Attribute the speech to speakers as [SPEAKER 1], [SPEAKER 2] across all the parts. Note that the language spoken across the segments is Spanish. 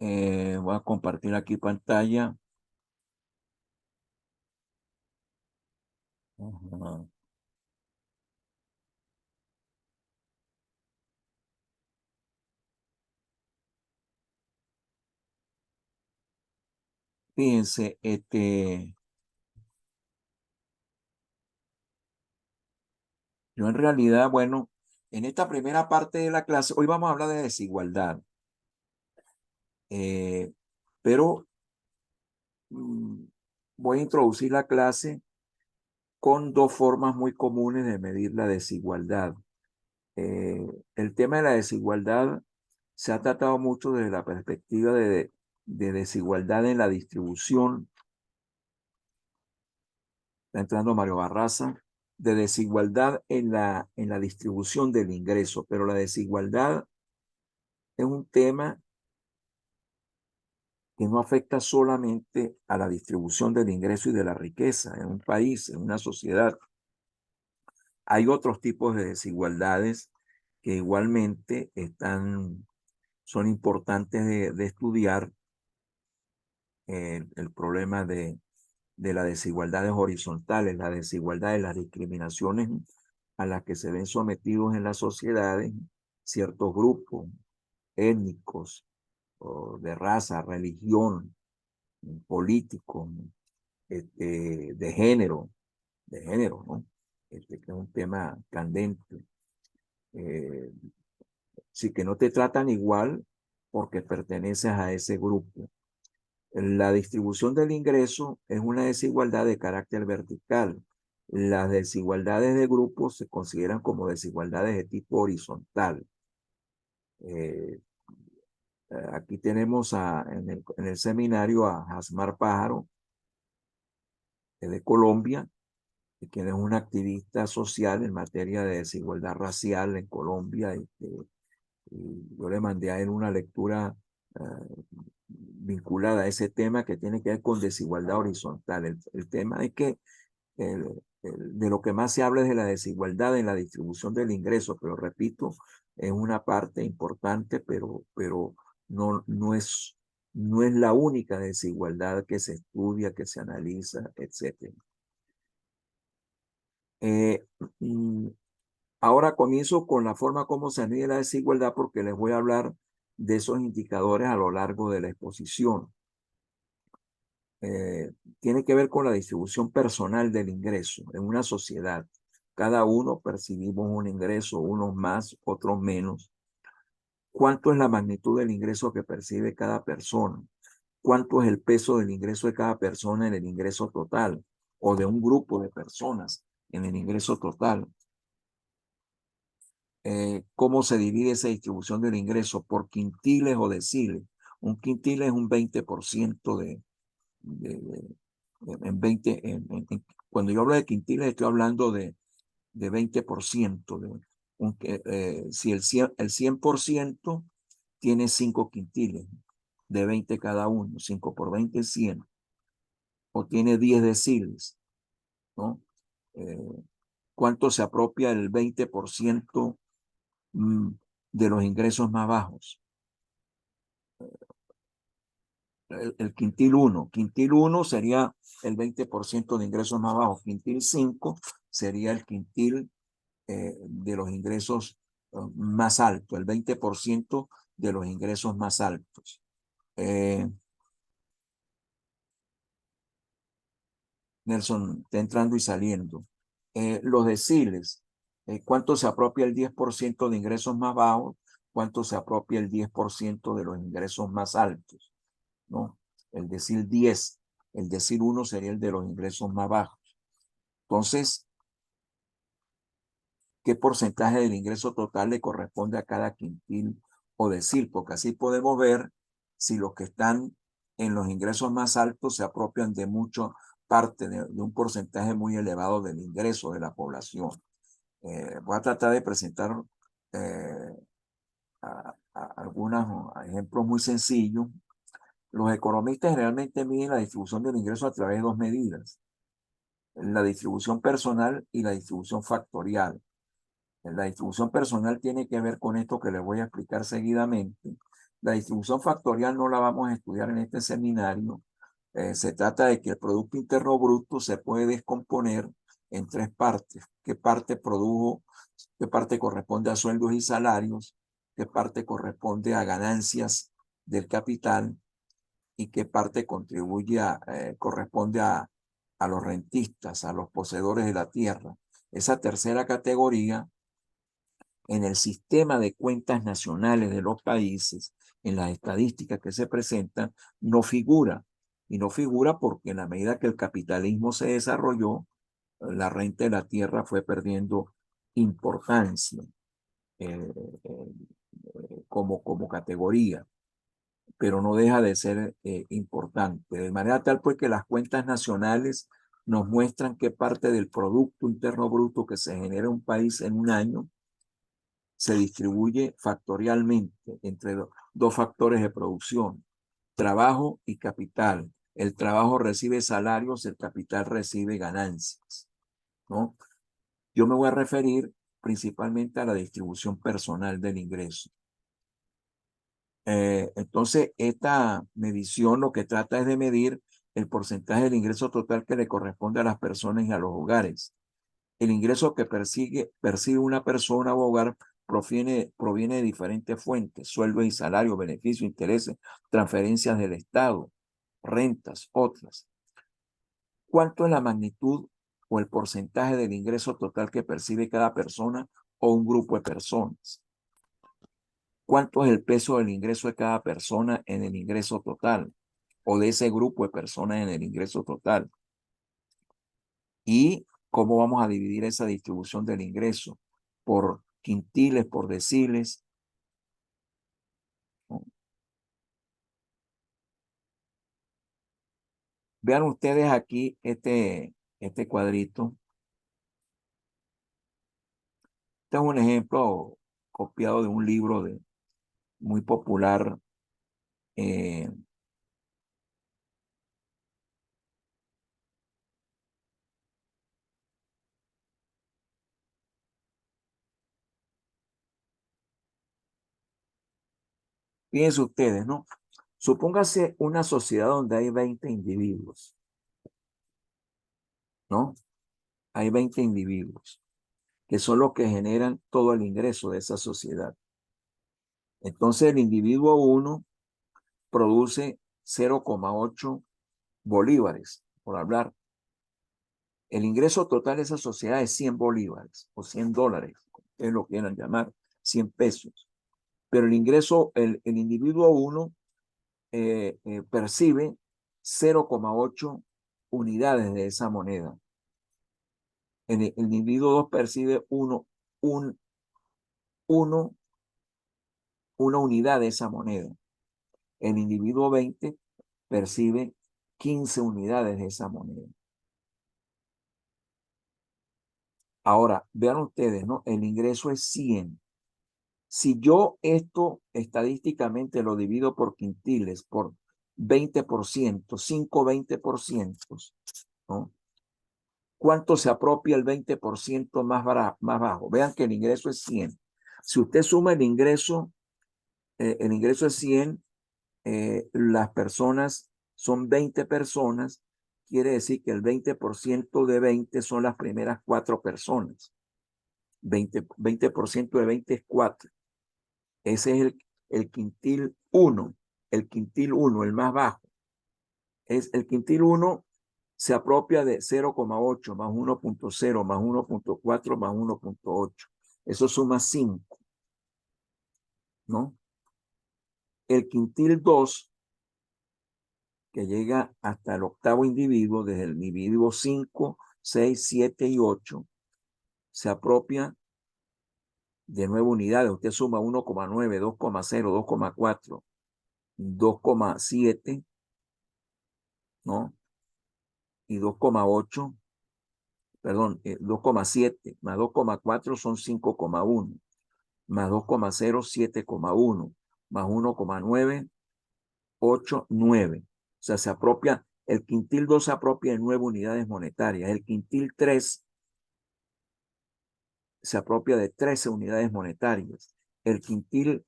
[SPEAKER 1] Voy a compartir aquí pantalla. Ajá. Fíjense, yo en realidad, bueno, en esta primera parte de la clase, hoy vamos a hablar de desigualdad, eh, pero mm, voy a introducir la clase con dos formas muy comunes de medir la desigualdad. Eh, el tema de la desigualdad se ha tratado mucho desde la perspectiva de desigualdad en la distribución. Está entrando Mario Barraza, de desigualdad en la distribución del ingreso, pero la desigualdad es un tema que no afecta solamente a la distribución del ingreso y de la riqueza en un país, en una sociedad. Hay otros tipos de desigualdades que igualmente son importantes de estudiar. El problema de las desigualdades horizontales, las desigualdades, las discriminaciones a las que se ven sometidos en las sociedades ciertos grupos étnicos, o de raza, religión, político, de género, ¿no? Que es un tema candente. Eh, sí que no te tratan igual porque perteneces a ese grupo. La distribución del ingreso es una desigualdad de carácter vertical. Las desigualdades de grupos se consideran como desigualdades de tipo horizontal. Eh, Aquí tenemos en el seminario a Hasmar Pájaro, de Colombia, quien es un activista social en materia de desigualdad racial en Colombia. Y yo le mandé a él una lectura vinculada a ese tema que tiene que ver con desigualdad horizontal. El tema es que de lo que más se habla es de la desigualdad en la distribución del ingreso, pero repito, es una parte importante, pero no es la única desigualdad que se estudia, que se analiza, etc. Eh, mm, Ahora comienzo con la forma como se mide la desigualdad porque les voy a hablar de esos indicadores a lo largo de la exposición. eh, Tiene que ver con la distribución personal del ingreso en una sociedad. Cada uno percibimos un ingreso, unos más, otros menos. ¿Cuánto es la magnitud del ingreso que percibe cada persona? ¿Cuánto es el peso del ingreso de cada persona en el ingreso total o de un grupo de personas en el ingreso total? ¿Cómo se divide esa distribución del ingreso? ¿Por quintiles o deciles? Un quintil es un 20% de, en 20, cuando yo hablo de quintiles estoy hablando de 20%. Si el 100% tiene 5 quintiles, de 20 cada uno, 5 por 20 es 100, o tiene 10 deciles, ¿no? Eh, ¿Cuánto se apropia el 20% mm, de los ingresos más bajos? El quintil uno sería el 20% de ingresos más bajos. Quintil 5 sería el quintil de los ingresos más altos, el 20% de los ingresos más altos. Nelson, está entrando y saliendo. Los deciles, ¿cuánto se apropia el 10% de ingresos más bajos? ¿Cuánto se apropia el 10% de los ingresos más altos? ¿No? El decil 10, el decil 1 sería el de los ingresos más bajos. Entonces, ¿qué porcentaje del ingreso total le corresponde a cada quintil o decil? Porque así podemos ver si los que están en los ingresos más altos se apropian de mucho parte de un porcentaje muy elevado del ingreso de la población. Voy a tratar de presentar eh, algunos ejemplos muy sencillos. Los economistas generalmente miden la distribución del ingreso a través de dos medidas: la distribución personal y la distribución factorial. La distribución personal tiene que ver con esto que les voy a explicar seguidamente, La distribución factorial no la vamos a estudiar en este seminario. Se trata de que el Producto Interno Bruto se puede descomponer en tres partes. ¿Qué parte produjo? ¿Qué parte corresponde a sueldos y salarios? ¿Qué parte corresponde a ganancias del capital? ¿Y qué parte corresponde a los rentistas, a los poseedores de la tierra? Esa tercera categoría en el sistema de cuentas nacionales de los países, en las estadísticas que se presentan, no figura. Y no figura porque en la medida que el capitalismo se desarrolló, la renta de la tierra fue perdiendo importancia eh, como categoría, pero no deja de ser importante. De manera tal pues que las cuentas nacionales nos muestran qué parte del Producto Interno Bruto que se genera en un país en un año se distribuye factorialmente entre dos factores de producción, trabajo y capital. El trabajo recibe salarios, el capital recibe ganancias, ¿no? Yo me voy a referir principalmente a la distribución personal del ingreso. Entonces, esta medición lo que trata es de medir el porcentaje del ingreso total que le corresponde a las personas y a los hogares. El ingreso que percibe una persona o hogar proviene de diferentes fuentes: sueldos y salarios, beneficios, intereses, transferencias del Estado, rentas, otras. ¿Cuánto es la magnitud o el porcentaje del ingreso total que percibe cada persona o un grupo de personas? ¿Cuánto es el peso del ingreso de cada persona en el ingreso total o de ese grupo de personas en el ingreso total? ¿Y cómo vamos a dividir esa distribución del ingreso? ¿Por quintiles, por deciles? ¿No? Vean ustedes aquí este cuadrito. Este es un ejemplo copiado de un libro muy popular. eh, Fíjense ustedes, ¿no? Supóngase una sociedad donde hay 20 individuos, ¿no? Hay 20 individuos que son los que generan todo el ingreso de esa sociedad. Entonces el individuo 1 produce 0,8 bolívares, por hablar. El ingreso total de esa sociedad es 100 bolívares o 100 dólares, como ustedes lo quieran llamar, 100 pesos. Pero el individuo 1 percibe 0,8 unidades de esa moneda. El individuo 2 percibe uno, una unidad de esa moneda. El individuo 20 percibe 15 unidades de esa moneda. Ahora, vean ustedes, ¿no? El ingreso es 100. Si yo esto estadísticamente lo divido por quintiles, por 20%, 5 20%, ¿no? ¿Cuánto se apropia el 20% más bajo? Vean que el ingreso es 100. Si usted suma el ingreso es 100, las personas son 20 personas, quiere decir que el 20% de 20 son las primeras 4 personas. 20% de 20 es 4. Ese es el quintil 1. El quintil 1, el más bajo. El quintil 1 se apropia de 0,8 más 1,0 más 1,4 más 1,8. Eso suma 5, ¿no? El quintil 2, que llega hasta el octavo individuo, desde el individuo 5, 6, 7 y 8, se apropia de 9 unidades. Usted suma 1,9, 2,0, 2,4, 2,7, ¿no? Y 2,8, perdón, 2,7 más 2,4 son 5,1, más 2,0, 7,1, más 1,9, 8, 9. O sea, se apropia, el quintil 2 se apropia de 9 unidades monetarias, el quintil 3 se apropia de 13 unidades monetarias, el quintil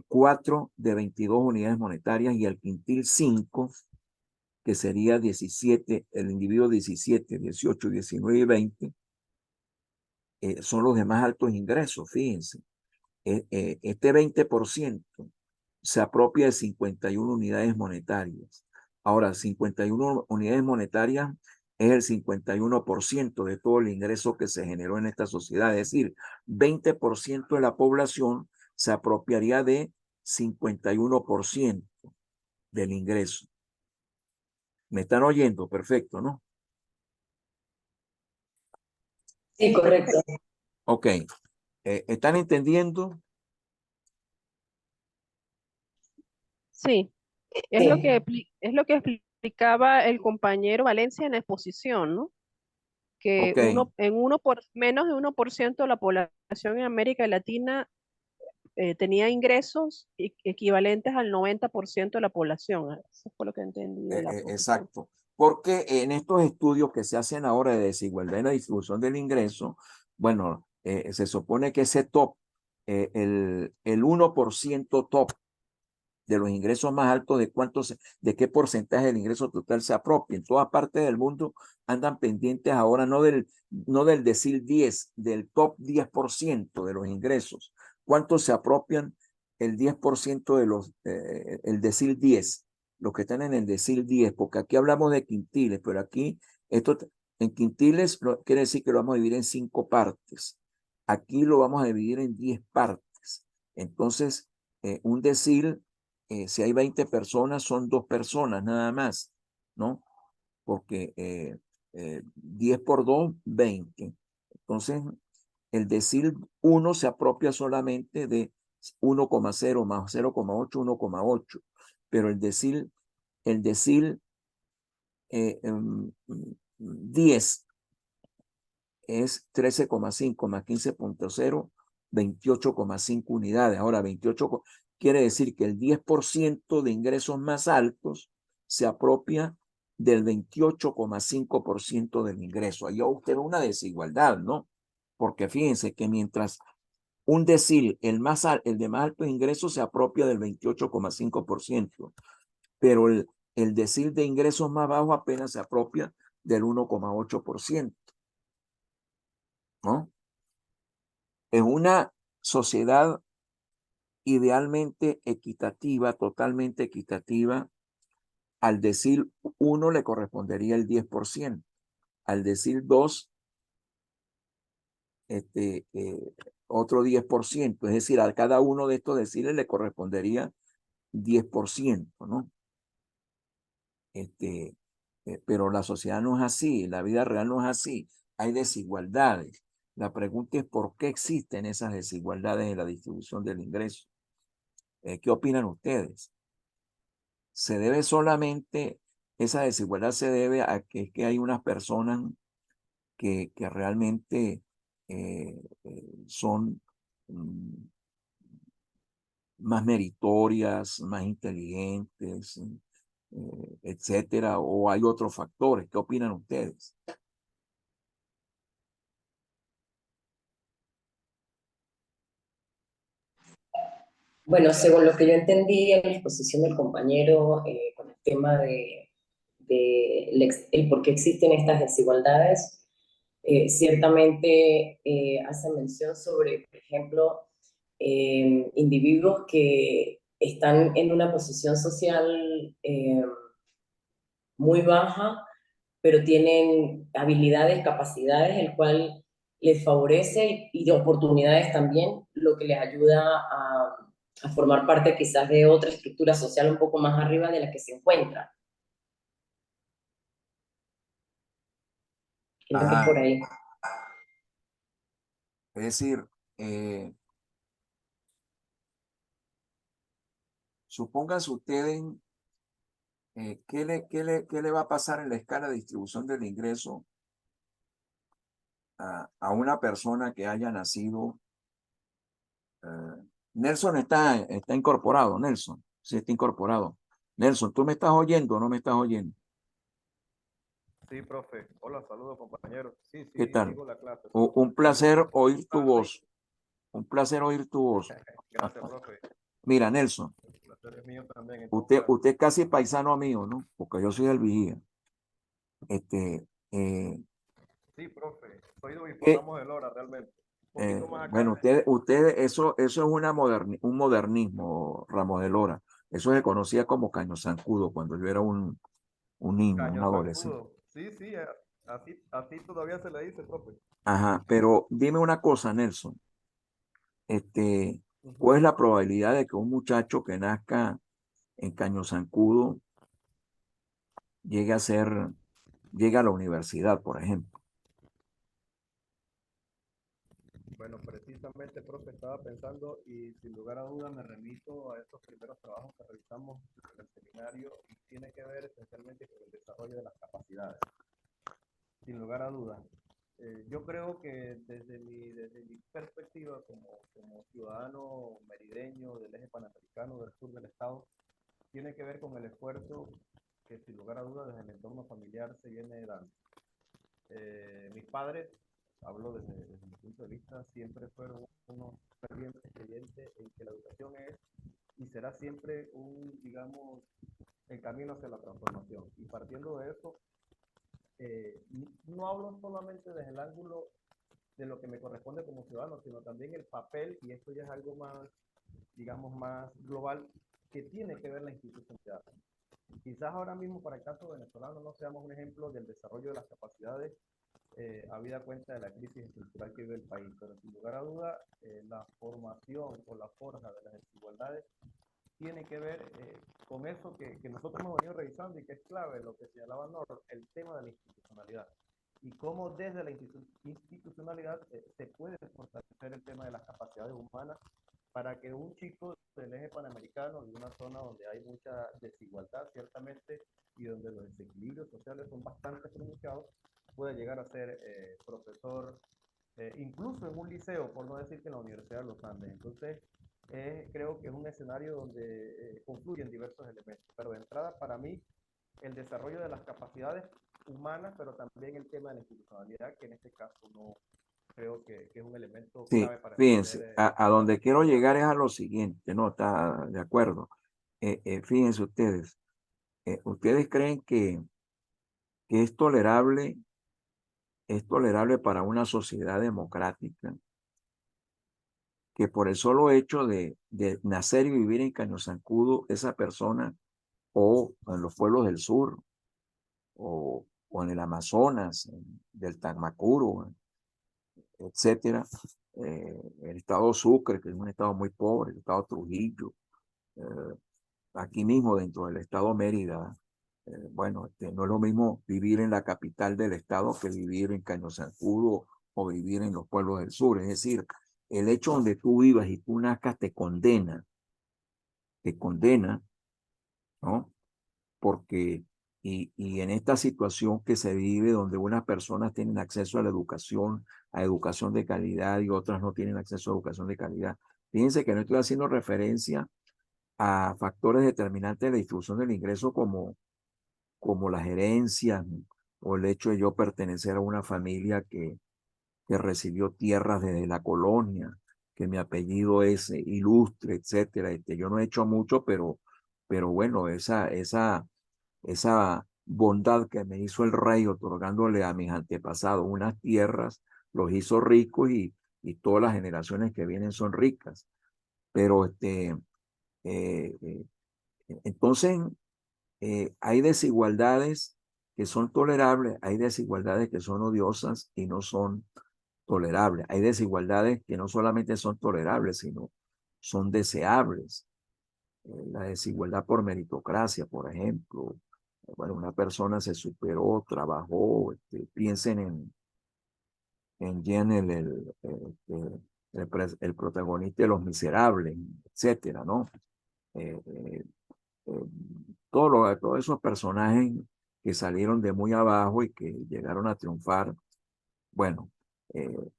[SPEAKER 1] 4 de 22 unidades monetarias y el quintil 5, que sería 17, el individuo 17, 18, 19 y 20, son los de más altos ingresos, fíjense. Este 20% se apropia de 51 unidades monetarias. Ahora, 51 unidades monetarias es el 51% de todo el ingreso que se generó en esta sociedad. Es decir, 20% de la población se apropiaría de 51% del ingreso. ¿Me están oyendo? Perfecto, ¿no?
[SPEAKER 2] Sí, correcto.
[SPEAKER 1] Ok. ¿Están entendiendo?
[SPEAKER 3] Sí, es lo que, es lo que explicaba el compañero Valencia en la exposición, ¿no? Que
[SPEAKER 1] Ok.
[SPEAKER 3] menos de 1% de la población en América Latina tenía ingresos equivalentes al 90% de la población. Eso fue lo que entendí de la exposición.
[SPEAKER 1] Exacto. Porque en estos estudios que se hacen ahora de desigualdad en la distribución del ingreso, bueno, se supone que ese top, el 1% top de los ingresos más altos, de qué porcentaje del ingreso total se apropia. En todas partes del mundo andan pendientes ahora no del decil 10, del top 10% de los ingresos. ¿Cuántos se apropian el 10% de el decil 10? Los que están en el decil 10, porque aquí hablamos de quintiles, pero aquí en quintiles quiere decir que lo vamos a dividir en 5 partes. Aquí lo vamos a dividir en 10 partes. Entonces, un decil, si hay 20 personas, son 2 personas nada más, ¿no? Porque 10 por 2, 20. Entonces, el decil 1 se apropia solamente de 1,0 más 0,8, 1,8. Pero el decil 10 es 13,5 más 15,0, 28,5 unidades. Ahora, 28 quiere decir que el 10% de ingresos más altos se apropia del 28,5% del ingreso. Ahí usted ve una desigualdad, ¿no? Porque fíjense que mientras un decil, el de más alto ingreso se apropia del 28,5%, pero el decil de ingresos más bajos apenas se apropia del 1,8%. ¿No? En una sociedad idealmente equitativa, totalmente equitativa, al decir 1 le correspondería el 10%, al decir 2, otro 10%, es decir, a cada uno de estos deciles le correspondería 10%, ¿no? Pero la sociedad no es así, la vida real no es así, hay desigualdades. La pregunta es por qué existen esas desigualdades en la distribución del ingreso. ¿Qué opinan ustedes? Esa desigualdad se debe a que hay unas personas que realmente son más meritorias, más inteligentes, etcétera, o hay otros factores. ¿Qué opinan ustedes?
[SPEAKER 2] Bueno, según lo que yo entendí en la exposición del compañero con el tema el por qué existen estas desigualdades, ciertamente hace mención sobre, por ejemplo, individuos que están en una posición social muy baja, pero tienen habilidades, capacidades, el cual les favorece y de oportunidades también, lo que les ayuda a formar parte quizás de otra estructura social un poco más arriba de la que se encuentra. Creo que es por ahí.
[SPEAKER 1] Es decir, supónganse ustedes ¿qué le va a pasar en la escala de distribución del ingreso a una persona que haya nacido? Nelson está incorporado, Nelson, sí está incorporado. Nelson, ¿tú me estás oyendo o no me estás oyendo?
[SPEAKER 4] Sí, profe. Hola, saludos, compañeros. Sí,
[SPEAKER 1] ¿Qué
[SPEAKER 4] sí,
[SPEAKER 1] tal?
[SPEAKER 4] sigo la clase.
[SPEAKER 1] Un placer oír tu voz. Un placer oír tu voz.
[SPEAKER 4] Gracias, profe.
[SPEAKER 1] Mira, Nelson,
[SPEAKER 4] El placer es mío también. En todo
[SPEAKER 1] usted
[SPEAKER 4] caso.
[SPEAKER 1] es casi paisano mío, ¿no? Porque yo soy del Vigía. Eh,
[SPEAKER 4] Sí, profe. Soy de Obispo
[SPEAKER 1] eh,
[SPEAKER 4] Ramos de Lora, realmente. Un poquito más acá.
[SPEAKER 1] bueno, eso es un modernismo, Ramos de Lora. Eso se conocía como Caño Zancudo cuando yo era un niño, un
[SPEAKER 4] Caño
[SPEAKER 1] adolescente.
[SPEAKER 4] Zancudo. Sí, sí, así todavía se le dice, profe.
[SPEAKER 1] Ajá, pero dime una cosa, Nelson. Este, ¿Cuál
[SPEAKER 4] Ujú.
[SPEAKER 1] es la probabilidad de que un muchacho que nazca en Caño Zancudo llegue a ser, llegue a la universidad, por ejemplo?
[SPEAKER 4] Bueno, precisamente, profe, estaba pensando y sin lugar a dudas me remito a estos primeros trabajos que realizamos en el seminario y tiene que ver esencialmente con el desarrollo de las capacidades. Sin lugar a dudas. Yo creo que desde mi perspectiva como ciudadano merideño del eje panamericano del sur del estado, tiene que ver con el esfuerzo que sin lugar a dudas desde el entorno familiar se viene dando. Mis padres, hablo desde mi punto de vista, siempre fueron unos fervientes creyentes en que la educación es y será siempre digamos, el camino hacia la transformación. Y partiendo de eso, no hablo solamente desde el ángulo de lo que me corresponde como ciudadano, sino también el papel, y esto ya es algo más, digamos, más global, que tiene que ver la institucionalidad. Quizás ahora mismo para el caso venezolano no seamos un ejemplo del desarrollo de las capacidades, habida cuenta de la crisis estructural que vive el país, pero sin lugar a duda, la formación o la forja de las desigualdades tiene que ver con eso que nosotros hemos venido revisando y que es clave, lo que señalaba Nor, el tema de la institucionalidad y cómo desde la institucionalidad se puede fortalecer el tema de las capacidades humanas para que un chico del eje panamericano, de una zona donde hay mucha desigualdad, ciertamente, y donde los desequilibrios sociales son bastante pronunciados, pueda llegar a ser profesor, incluso en un liceo, por no decir que en la Universidad de los Andes. Entonces, creo que es un escenario donde confluyen diversos elementos, pero de entrada, para mí, el desarrollo de las capacidades humanas, pero también el tema de la institucionalidad, que en este caso no creo que es un elemento
[SPEAKER 1] Sí,
[SPEAKER 4] clave para entender
[SPEAKER 1] fíjense, a
[SPEAKER 4] la
[SPEAKER 1] donde quiero
[SPEAKER 4] sociedad.
[SPEAKER 1] llegar es a lo siguiente, ¿no? Está de acuerdo. Fíjense ustedes, ¿ustedes creen que es tolerable para una sociedad democrática que por el solo hecho de nacer y vivir en Caño Zancudo, esa persona, o en los pueblos del sur, o en el Amazonas, del Tagmacuro, etcétera, el estado Sucre, que es un estado muy pobre, el estado Trujillo, eh, aquí mismo dentro del estado Mérida, bueno, no es lo mismo vivir en la capital del estado que vivir en Caño Zancudo o vivir en los pueblos del sur. Es decir, el hecho donde tú vivas y tú nazcas te condena, ¿no? Porque, y en esta situación que se vive, donde unas personas tienen acceso a educación de calidad y otras no tienen acceso a educación de calidad. Fíjense que no estoy haciendo referencia a factores determinantes de la distribución del ingreso como las herencias o el hecho de yo pertenecer a una familia que recibió tierras desde la colonia, que mi apellido es ilustre, etcétera. Yo no he hecho mucho, pero bueno, esa bondad que me hizo el rey otorgándole a mis antepasados unas tierras, los hizo ricos y todas las generaciones que vienen son ricas. Pero eh, eh, entonces hay desigualdades que son tolerables, hay desigualdades que son odiosas y no son tolerables. Hay desigualdades que no solamente son tolerables, sino son deseables. La desigualdad por meritocracia, por ejemplo. Bueno, una persona se superó, trabajó, piensen en Jen, el protagonista de Los Miserables, etcétera, ¿no? Eh, eh, eh, todos esos personajes que salieron de muy abajo y que llegaron a triunfar, bueno,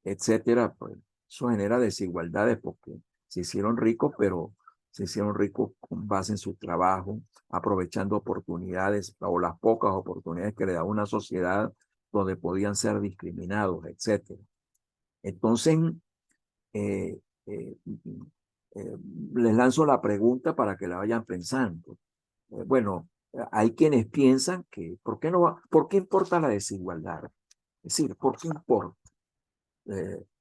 [SPEAKER 1] etcétera, pues eso genera desigualdades porque se hicieron ricos, pero se hicieron ricos con base en su trabajo, aprovechando oportunidades o las pocas oportunidades que le da una sociedad donde podían ser discriminados, etcétera. Entonces, eh, eh, les lanzo la pregunta para que la vayan pensando. Bueno, hay quienes piensan que, ¿por qué importa la desigualdad? Es decir, ¿por qué importa?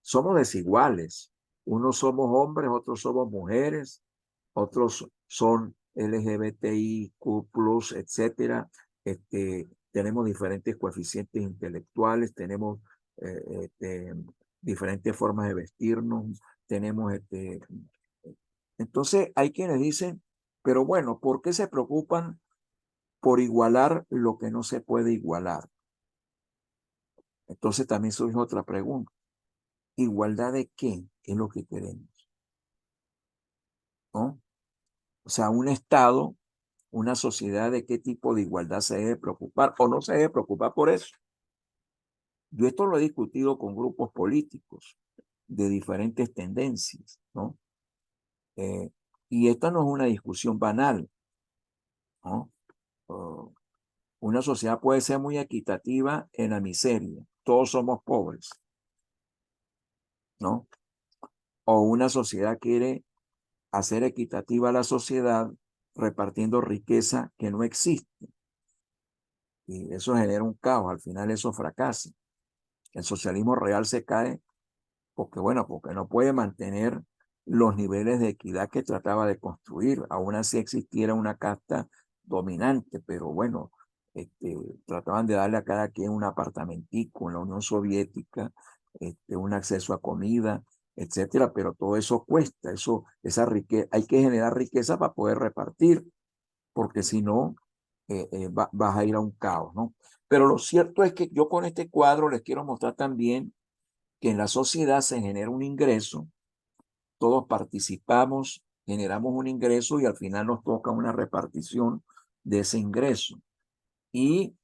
[SPEAKER 1] Somos desiguales. Unos somos hombres, otros somos mujeres, otros son LGBTIQ+, etcétera. Tenemos diferentes coeficientes intelectuales, tenemos diferentes formas de vestirnos, tenemos entonces hay quienes dicen, pero bueno, ¿por qué se preocupan por igualar lo que no se puede igualar? Entonces también surge otra pregunta. ¿Igualdad de qué? ¿Qué es lo que queremos? ¿No? O sea, un Estado, una sociedad, ¿de qué tipo de igualdad se debe preocupar o no se debe preocupar por eso? Yo esto lo he discutido con grupos políticos de diferentes tendencias, ¿no? Y esta no es una discusión banal, ¿no? Una sociedad puede ser muy equitativa en la miseria. Todos somos pobres, ¿no? O una sociedad quiere hacer equitativa la sociedad repartiendo riqueza que no existe. Y eso genera un caos, al final eso fracasa. El socialismo real se cae porque, bueno, porque no puede mantener los niveles de equidad que trataba de construir. Aún así existiera una casta dominante, pero bueno, trataban de darle a cada quien un apartamentico en la Unión Soviética, un acceso a comida, etcétera, pero todo eso cuesta, esa riqueza, hay que generar riqueza para poder repartir, porque si no, vas a ir a un caos, ¿no? Pero lo cierto es que yo con este cuadro les quiero mostrar también que en la sociedad se genera un ingreso, todos participamos, generamos un ingreso y al final nos toca una repartición de ese ingreso. Y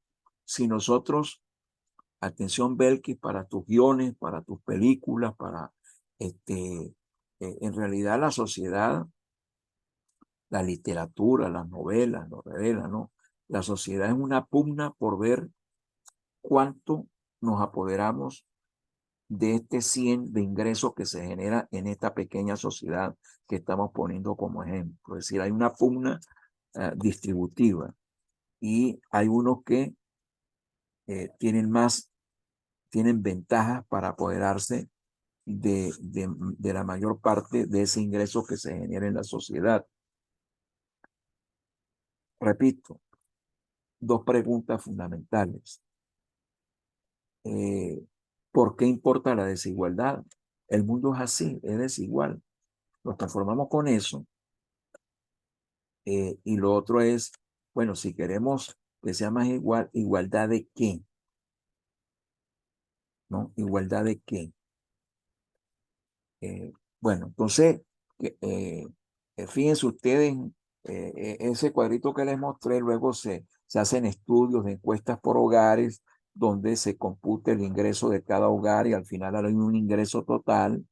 [SPEAKER 1] si nosotros, atención Belkis, para tus guiones, para tus películas, en realidad la sociedad, la literatura, las novelas, lo revela, ¿no? La sociedad es una pugna por ver cuánto nos apoderamos de este 100 de ingresos que se genera en esta pequeña sociedad que estamos poniendo como ejemplo. Es decir, hay una pugna distributiva y hay unos que tienen ventajas para apoderarse de la mayor parte de ese ingreso que se genera en la sociedad. Repito, dos preguntas fundamentales. ¿Por qué importa la desigualdad? El mundo es así, es desigual. Nos conformamos con eso. Y lo otro es, bueno, si queremos que sea más igual, ¿igualdad de qué? ¿No? ¿Igualdad de qué? Bueno, entonces, fíjense ustedes, ese cuadrito que les mostré, luego se hacen estudios de encuestas por hogares, donde se compute el ingreso de cada hogar y al final hay un ingreso total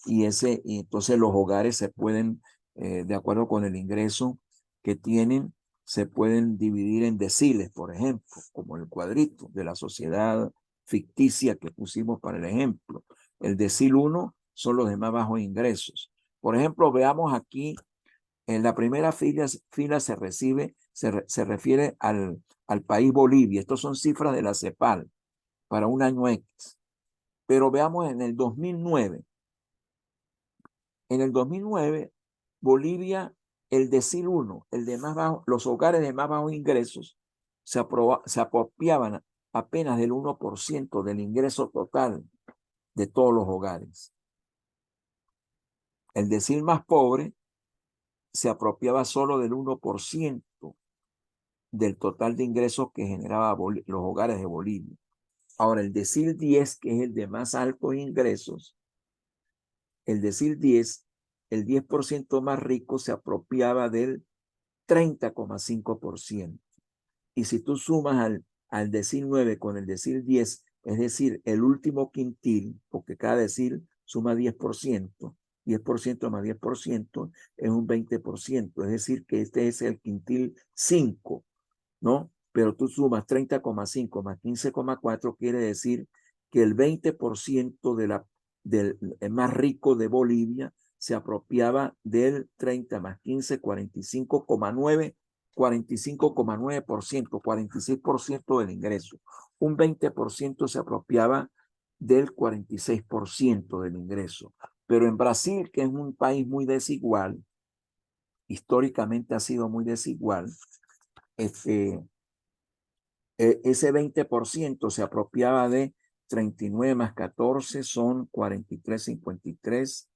[SPEAKER 1] y entonces los hogares se pueden, de acuerdo con el ingreso que tienen, se pueden dividir en deciles, por ejemplo, como el cuadrito de la sociedad ficticia que pusimos para el ejemplo. El decil 1 son los de más bajos ingresos. Por ejemplo, veamos aquí, en la primera fila se refiere al país Bolivia. Estos son cifras de la CEPAL para un año X. Pero veamos en el 2009. En el 2009, Bolivia, el decil 1, el de más bajo, los hogares de más bajos ingresos, se apropiaban apenas del 1% del ingreso total de todos los hogares. El decil más pobre se apropiaba solo del 1% del total de ingresos que generaba los hogares de Bolivia. Ahora, el decil 10, que es el de más altos ingresos, el decil 10, el 10% más rico se apropiaba del 30,5%. Y si tú sumas al decil 9 con el decil 10, es decir, el último quintil, porque cada decil suma 10%, 10% más 10% es un 20%, es decir, que este es el quintil 5, ¿no? Pero tú sumas 30,5 más 15,4, quiere decir que el 20% del más rico de Bolivia se apropiaba del 30 más 15, 45,9%, 46% del ingreso. Un 20% se apropiaba del 46% del ingreso. Pero en Brasil, que es un país muy desigual, históricamente ha sido muy desigual, ese 20% se apropiaba de 39 más 14 son 43, 53,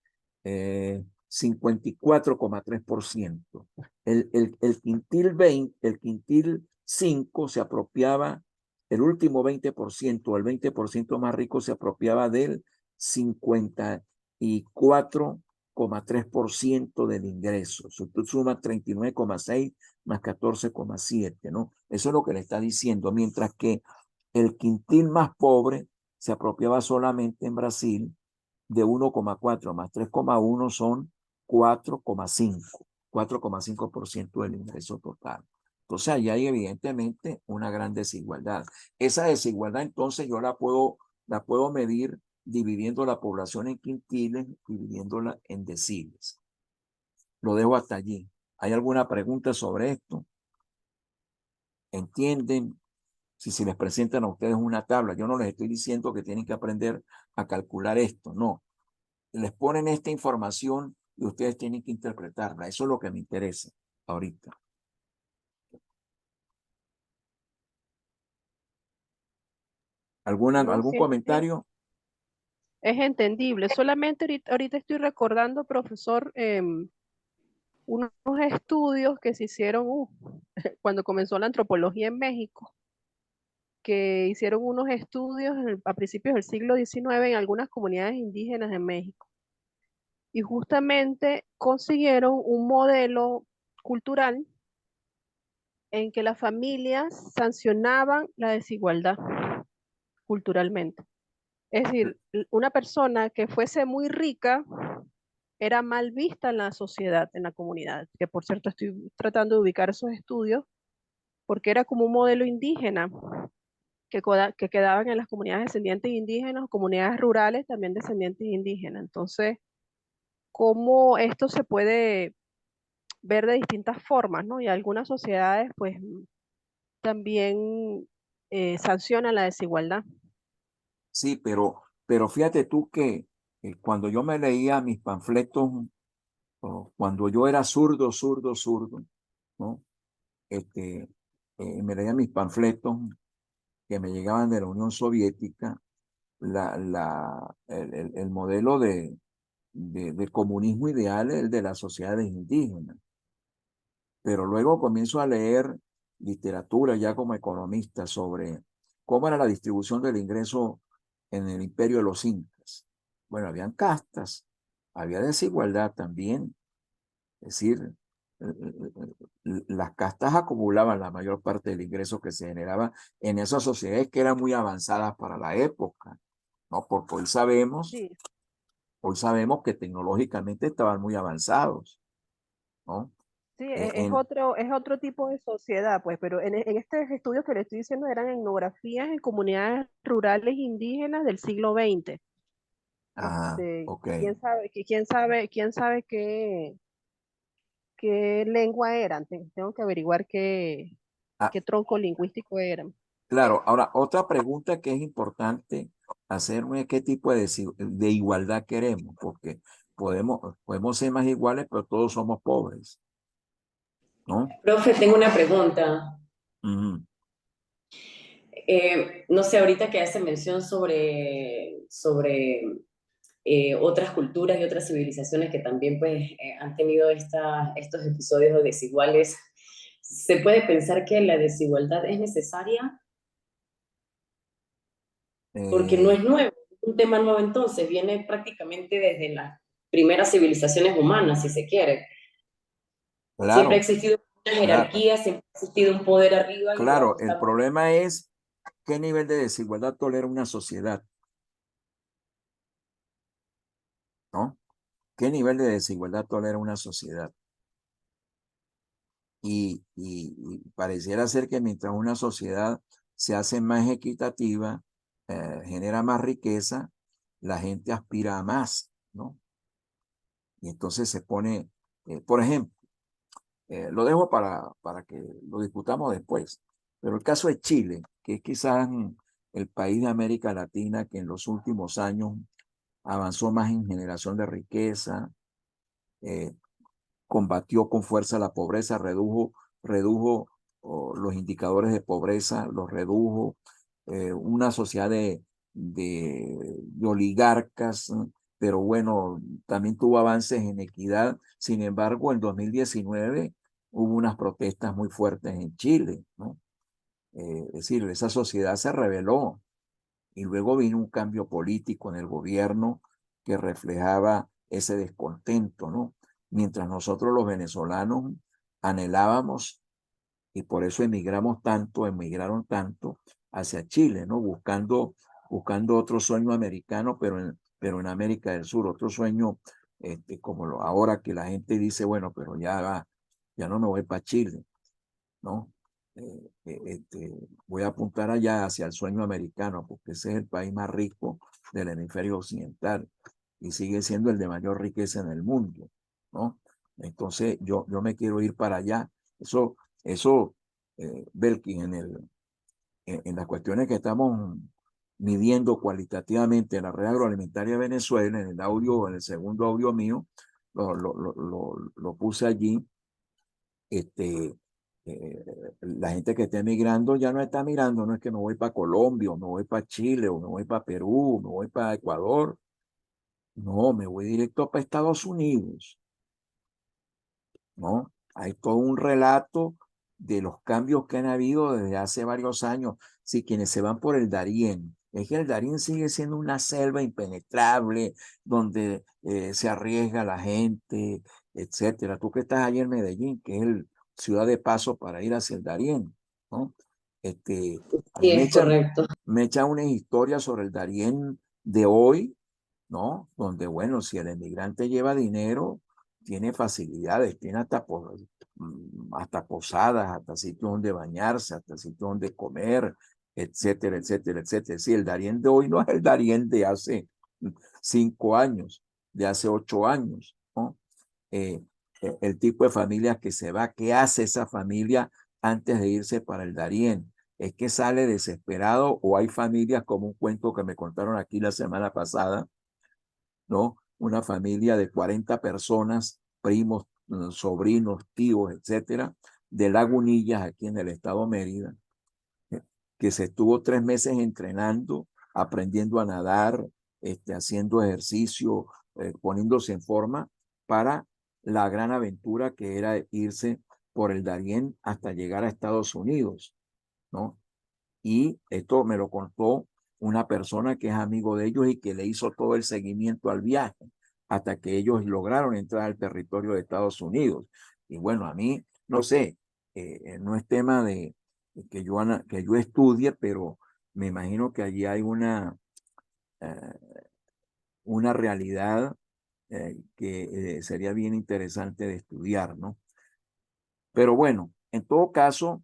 [SPEAKER 1] 54,3%. El quintil 20, el quintil 5 se apropiaba, el último 20%, el 20% más rico se apropiaba del 54,3% del ingreso. Si tú sumas 39,6 más 14,7, ¿no? Eso es lo que le está diciendo, mientras que el quintil más pobre se apropiaba solamente en Brasil de 1,4 más 3,1 son 4,5% del ingreso total. Entonces, ahí hay evidentemente una gran desigualdad. Esa desigualdad, entonces, yo la puedo medir dividiendo la población en quintiles, dividiéndola en deciles. Lo dejo hasta allí. ¿Hay alguna pregunta sobre esto? ¿Entienden? Si se les presentan a ustedes una tabla, yo no les estoy diciendo que tienen que aprender a calcular esto, no. Les ponen esta información y ustedes tienen que interpretarla. Eso es lo que me interesa ahorita. ¿Algún comentario?
[SPEAKER 3] Es entendible. Solamente ahorita estoy recordando, profesor, unos estudios que se hicieron cuando comenzó la antropología en México, que hicieron unos estudios a principios del siglo XIX en algunas comunidades indígenas de México. Y justamente consiguieron un modelo cultural en que las familias sancionaban la desigualdad culturalmente. Es decir, una persona que fuese muy rica era mal vista en la sociedad, en la comunidad, que por cierto estoy tratando de ubicar esos estudios, porque era como un modelo indígena que quedaban en las comunidades descendientes indígenas, comunidades rurales también descendientes indígenas. Entonces, cómo esto se puede ver de distintas formas, ¿no? Y algunas sociedades, pues, también sancionan la desigualdad.
[SPEAKER 1] Sí, pero fíjate tú que cuando yo me leía mis panfletos, cuando yo era zurdo, ¿no? Me leía mis panfletos que me llegaban de la Unión Soviética, el modelo de comunismo ideal es el de las sociedades indígenas. Pero luego comienzo a leer literatura ya como economista sobre cómo era la distribución del ingreso en el imperio de los incas. Bueno, habían castas, había desigualdad también. Es decir, las castas acumulaban la mayor parte del ingreso que se generaba en esas sociedades que eran muy avanzadas para la época, ¿no? Porque
[SPEAKER 3] Sí,
[SPEAKER 1] hoy sabemos que tecnológicamente estaban muy avanzados, ¿no?
[SPEAKER 3] sí,
[SPEAKER 1] En,
[SPEAKER 3] es otro tipo de sociedad, pues, pero en estos estudios que le estoy diciendo eran etnografías en comunidades rurales indígenas del siglo XX.
[SPEAKER 1] ok.
[SPEAKER 3] Quién sabe qué lengua eran. Tengo que averiguar
[SPEAKER 1] Ah,
[SPEAKER 3] qué tronco lingüístico eran.
[SPEAKER 1] claro, ahora otra pregunta que es importante hacerme es qué tipo de igualdad queremos, porque podemos ser más iguales, pero todos somos pobres, ¿no?
[SPEAKER 2] Profe, tengo una pregunta.
[SPEAKER 1] Ujú.
[SPEAKER 2] No sé, ahorita que hace mención sobre otras culturas y otras civilizaciones que también pues, han tenido estos episodios desiguales, ¿se puede pensar que la desigualdad es necesaria? Porque no
[SPEAKER 1] Eh,
[SPEAKER 2] es nuevo, es un tema nuevo entonces, viene prácticamente desde las primeras civilizaciones humanas, si se quiere. Siempre ha
[SPEAKER 1] claro,
[SPEAKER 2] existido una
[SPEAKER 1] claro,
[SPEAKER 2] jerarquía, siempre ha existido un poder arriba y
[SPEAKER 1] claro.
[SPEAKER 2] abajo
[SPEAKER 1] El
[SPEAKER 2] estamos.
[SPEAKER 1] problema es qué nivel de desigualdad tolera una sociedad, ¿no? ¿Qué nivel de desigualdad tolera una sociedad? Y pareciera ser que mientras una sociedad se hace más equitativa, genera más riqueza, la gente aspira a más, ¿no? Y entonces se pone, por ejemplo, lo dejo para que lo discutamos después, pero el caso de Chile, que es quizás el país de América Latina que en los últimos años avanzó más en generación de riqueza, combatió con fuerza la pobreza, redujo los indicadores de pobreza, los redujo, una sociedad de oligarcas, pero bueno, también tuvo avances en equidad. Sin embargo, en 2019 hubo unas protestas muy fuertes en Chile, ¿no? Es decir, esa sociedad se rebeló y luego vino un cambio político en el gobierno que reflejaba ese descontento, ¿no? Mientras nosotros los venezolanos anhelábamos, y por eso emigraron tanto hacia Chile, ¿no? Buscando otro sueño americano, pero en América del Sur, otro sueño, como ahora que la gente dice, bueno, pero ya no me voy para Chile, ¿no? Voy a apuntar allá hacia el sueño americano, porque ese es el país más rico del hemisferio occidental y sigue siendo el de mayor riqueza en el mundo, ¿no? Entonces yo me quiero ir para allá. Eso Belkin, en las cuestiones que estamos midiendo cualitativamente en la red agroalimentaria de Venezuela, en el segundo audio mío, lo puse allí. La gente que esté emigrando ya no está mirando, no es que me voy para Colombia, o me voy para Chile, o me voy para Perú, o me voy para Ecuador. No, me voy directo para Estados Unidos, ¿no? Hay todo un relato de los cambios que han habido desde hace varios años. Sí, quienes se van por el Darién, es que el Darién sigue siendo una selva impenetrable, donde se arriesga la gente, etcétera. Tú que estás allí en Medellín, que es el ciudad de paso para ir hacia el Darién, ¿no? A mí
[SPEAKER 2] Sí, es correcto.
[SPEAKER 1] me echan unas historias sobre el Darién de hoy, ¿no? Donde, bueno, si el emigrante lleva dinero, tiene facilidades, tiene hasta posadas, hasta sitios donde bañarse, hasta sitios donde comer, etcétera, etcétera, etcétera. Sí, el Darién de hoy no es el Darién de hace 5 años, de hace 8 años, ¿no? El tipo de familia que se va, ¿qué hace esa familia antes de irse para el Darién? ¿Es que sale desesperado o hay familias como un cuento que me contaron aquí la semana pasada, ¿no? Una familia de 40 personas, primos, sobrinos, tíos, etcétera, de Lagunillas, aquí en el estado Mérida, que se estuvo 3 meses entrenando, aprendiendo a nadar, haciendo ejercicio, poniéndose en forma para la gran aventura que era irse por el Darién hasta llegar a Estados Unidos, ¿no? Y esto me lo contó una persona que es amigo de ellos y que le hizo todo el seguimiento al viaje hasta que ellos lograron entrar al territorio de Estados Unidos. Y bueno, a mí, no sé, no es tema de que yo estudie, pero me imagino que allí hay eh, una realidad que sería bien interesante de estudiar, ¿no? Pero bueno, en todo caso,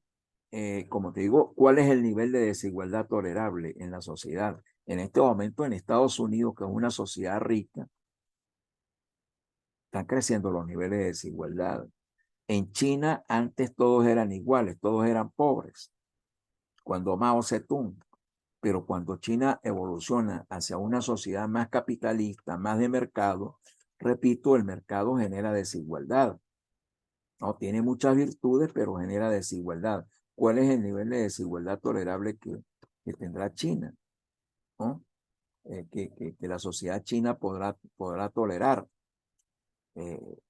[SPEAKER 1] como te digo, ¿cuál es el nivel de desigualdad tolerable en la sociedad? En este momento en Estados Unidos, que es una sociedad rica, están creciendo los niveles de desigualdad. En China antes todos eran iguales, todos eran pobres, cuando Mao Zedong, pero cuando China evoluciona hacia una sociedad más capitalista, más de mercado, repito, el mercado genera desigualdad. No, tiene muchas virtudes, pero genera desigualdad. ¿Cuál es el nivel de desigualdad tolerable que tendrá China? ¿No? Que la sociedad china podrá tolerar,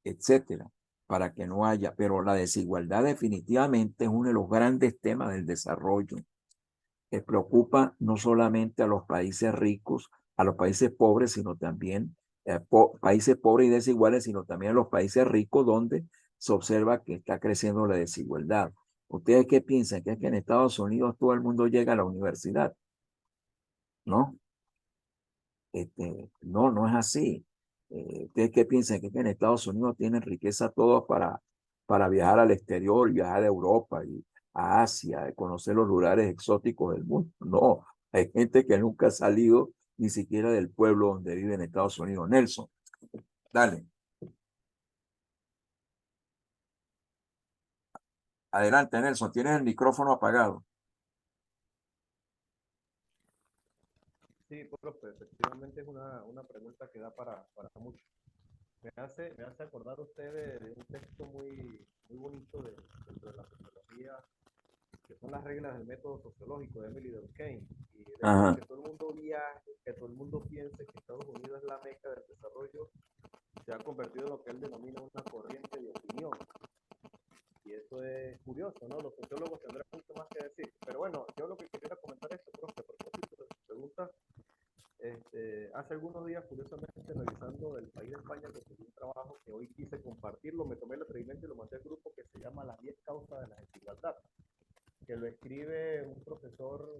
[SPEAKER 1] etcétera, para que no haya. Pero la desigualdad definitivamente es uno de los grandes temas del desarrollo que preocupa no solamente a los países ricos, a los países pobres, sino también países pobres y desiguales, sino también a los países ricos donde se observa que está creciendo la desigualdad. ¿Ustedes qué piensan? ¿Que es que en Estados Unidos todo el mundo llega a la universidad? ¿No? No, no es así. ¿Ustedes qué piensan? ¿Que es que en Estados Unidos tienen riqueza todos para viajar al exterior, viajar a Europa y a Asia, conocer los lugares exóticos del mundo? No, hay gente que nunca ha salido ni siquiera del pueblo donde vive en Estados Unidos. Nelson, dale. Adelante, Nelson, tienes el micrófono apagado.
[SPEAKER 4] Sí, profe, efectivamente es una pregunta que da para mucho. Me hace acordar usted de un texto muy bonito dentro de la sociología, que son las reglas del método sociológico de Emily Durkheim. Y de hecho, que todo el mundo viaje, que todo el mundo piense que Estados Unidos es la meca del desarrollo, se ha convertido en lo que él denomina una corriente de opinión. Y eso es curioso, ¿no? Los sociólogos tendrán mucho más que decir. Pero bueno, yo lo que quería comentar es, profe, a propósito de su pregunta, hace algunos días, curiosamente, revisando El País de España, conseguí un trabajo que hoy quise compartirlo, me tomé el atrevimiento y lo mandé al grupo, que se llama Las 10 causas de la desigualdad, que lo escribe un profesor,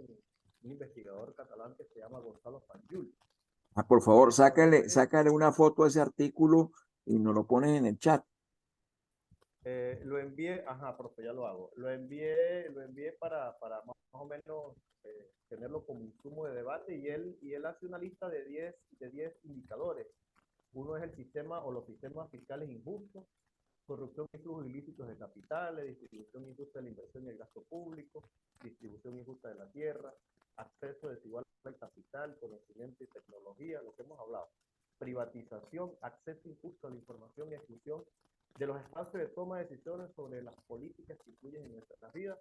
[SPEAKER 4] un investigador catalán que se llama Gonzalo Fanjul.
[SPEAKER 1] Por favor, sácale una foto a ese artículo y nos lo pones en el chat.
[SPEAKER 4] Lo envié, ajá, profe, ya lo hago. Lo envié para más o menos tenerlo como insumo de debate, y él hace una lista de 10 indicadores. Uno es el sistema o los sistemas fiscales injustos, corrupción y flujos ilícitos de capitales, distribución injusta de la inversión y el gasto público, distribución injusta de la tierra, acceso desigual al capital, conocimiento y tecnología, lo que hemos hablado, privatización, acceso injusto a la información y exclusión de los espacios de toma de decisiones sobre las políticas que influyen en nuestras vidas,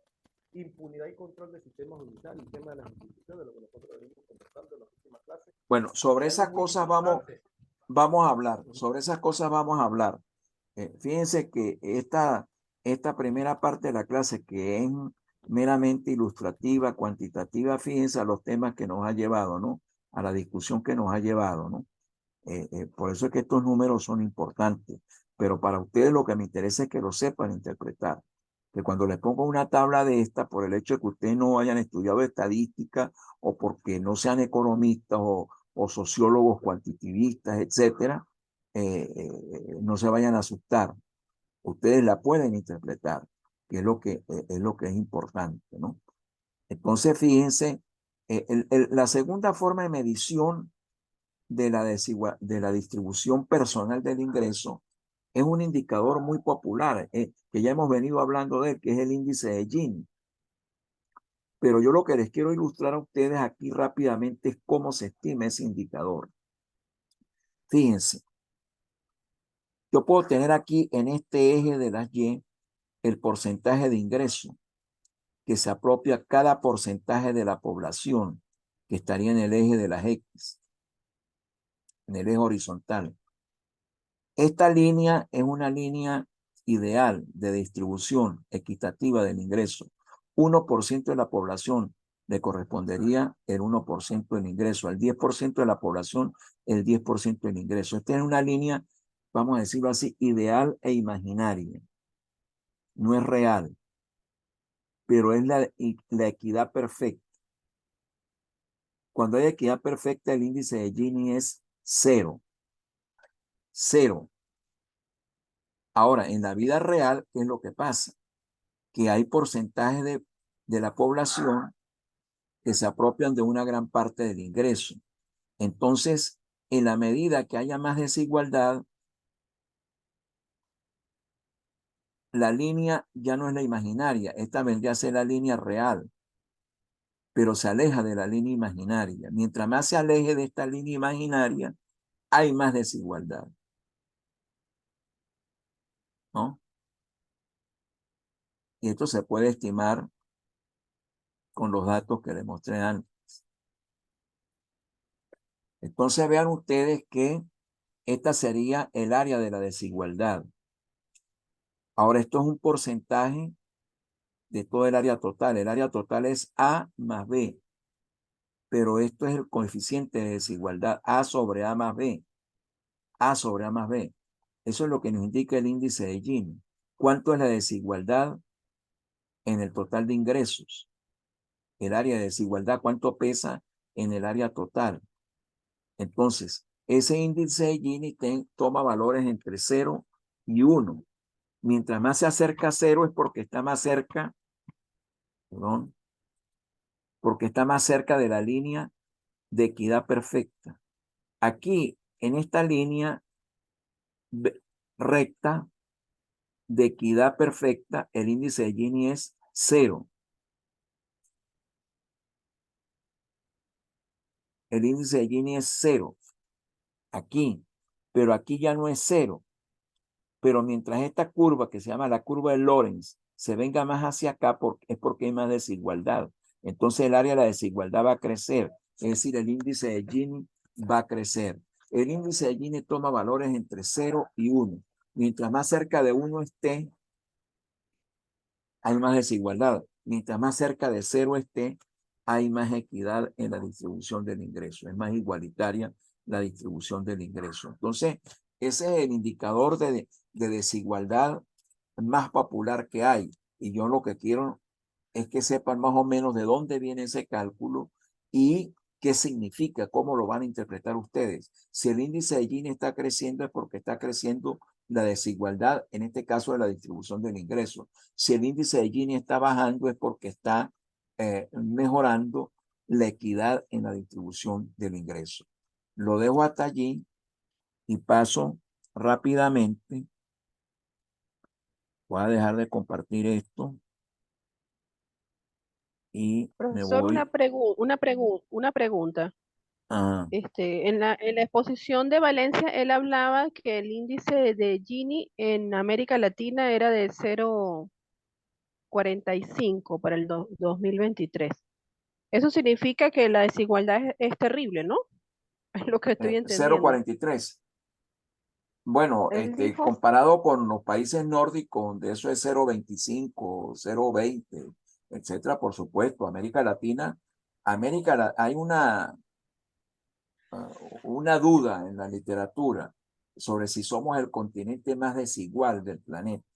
[SPEAKER 4] impunidad y control del sistema judicial, el tema de las instituciones, de lo que nosotros venimos conversando en las últimas clases.
[SPEAKER 1] Bueno, sobre esas cosas vamos a hablar, sobre esas cosas vamos a hablar. Fíjense que esta primera parte de la clase, que es meramente ilustrativa, cuantitativa, fíjense a los temas que nos ha llevado, ¿no? A la discusión que nos ha llevado, ¿no? Por eso es que estos números son importantes, pero para ustedes lo que me interesa es que lo sepan interpretar. Que cuando les pongo una tabla de esta, por el hecho de que ustedes no hayan estudiado estadística o porque no sean economistas o sociólogos cuantitativistas, etcétera, no se vayan a asustar. Ustedes la pueden interpretar, que es lo que es importante, ¿no? Entonces, fíjense, la segunda forma de medición de la distribución personal del ingreso es un indicador muy popular, que ya hemos venido hablando de él, que es el índice de Gini. Pero yo lo que les quiero ilustrar a ustedes aquí rápidamente es cómo se estima ese indicador. Fíjense, yo puedo tener aquí en este eje de las Y el porcentaje de ingreso que se apropia a cada porcentaje de la población, que estaría en el eje de las X, en el eje horizontal. Esta línea es una línea ideal de distribución equitativa del ingreso. 1% de la población le correspondería el 1% del ingreso, al 10% de la población el 10% del ingreso. Esta es una línea, vamos a decirlo así, ideal e imaginaria. No es real, pero es la equidad perfecta. Cuando hay equidad perfecta, el índice de Gini es 0. 0. Ahora, en la vida real, ¿qué es lo que pasa? Que hay porcentajes de la población que se apropian de una gran parte del ingreso. Entonces, en la medida que haya más desigualdad, la línea ya no es la imaginaria, esta vendría a ser la línea real, pero se aleja de la línea imaginaria. Mientras más se aleje de esta línea imaginaria, hay más desigualdad, ¿no? Y esto se puede estimar con los datos que les mostré antes. Entonces vean ustedes que esta sería el área de la desigualdad. Ahora, esto es un porcentaje de todo el área total. El área total es A más B, pero esto es el coeficiente de desigualdad, A sobre A más B. A sobre A más B. Eso es lo que nos indica el índice de Gini. ¿Cuánto es la desigualdad en el total de ingresos? El área de desigualdad, ¿cuánto pesa en el área total? Entonces, ese índice de Gini toma valores entre 0 y 1. Mientras más se acerca a 0 es porque está más cerca, perdón, porque está más cerca de la línea de equidad perfecta. Aquí, en esta línea recta, de equidad perfecta, el índice de Gini es 0. El índice de Gini es 0. Aquí. Pero aquí ya no es 0. Pero mientras esta curva, que se llama la curva de Lorenz, se venga más hacia acá, es porque hay más desigualdad. Entonces el área de la desigualdad va a crecer. Es decir, el índice de Gini va a crecer. El índice de Gini toma valores entre 0 y 1. Mientras más cerca de 1 esté, hay más desigualdad. Mientras más cerca de 0 esté, hay más equidad en la distribución del ingreso. Es más igualitaria la distribución del ingreso. Entonces, ese es el indicador de desigualdad más popular que hay. Y yo lo que quiero es que sepan más o menos de dónde viene ese cálculo y qué significa, cómo lo van a interpretar ustedes. Si el índice de Gini está creciendo es porque está creciendo la desigualdad, en este caso de la distribución del ingreso. Si el índice de Gini está bajando es porque está mejorando la equidad en la distribución del ingreso. Lo dejo hasta allí y paso rápidamente. Voy a dejar de compartir esto y me
[SPEAKER 3] Profesor,
[SPEAKER 1] voy.
[SPEAKER 3] una pregunta.
[SPEAKER 1] Ah,
[SPEAKER 3] En la exposición de Valencia, él hablaba que el índice de Gini en América Latina era de 0,45 para el 2023. Eso significa que la desigualdad es terrible, ¿no? Es lo que estoy entendiendo.
[SPEAKER 1] 0,43. Bueno,
[SPEAKER 3] Él dijo,
[SPEAKER 1] comparado con los países nórdicos, donde eso es 0,25, 0,20, etcétera, por supuesto, América Latina, hay una duda en la literatura sobre si somos el continente más desigual del planeta,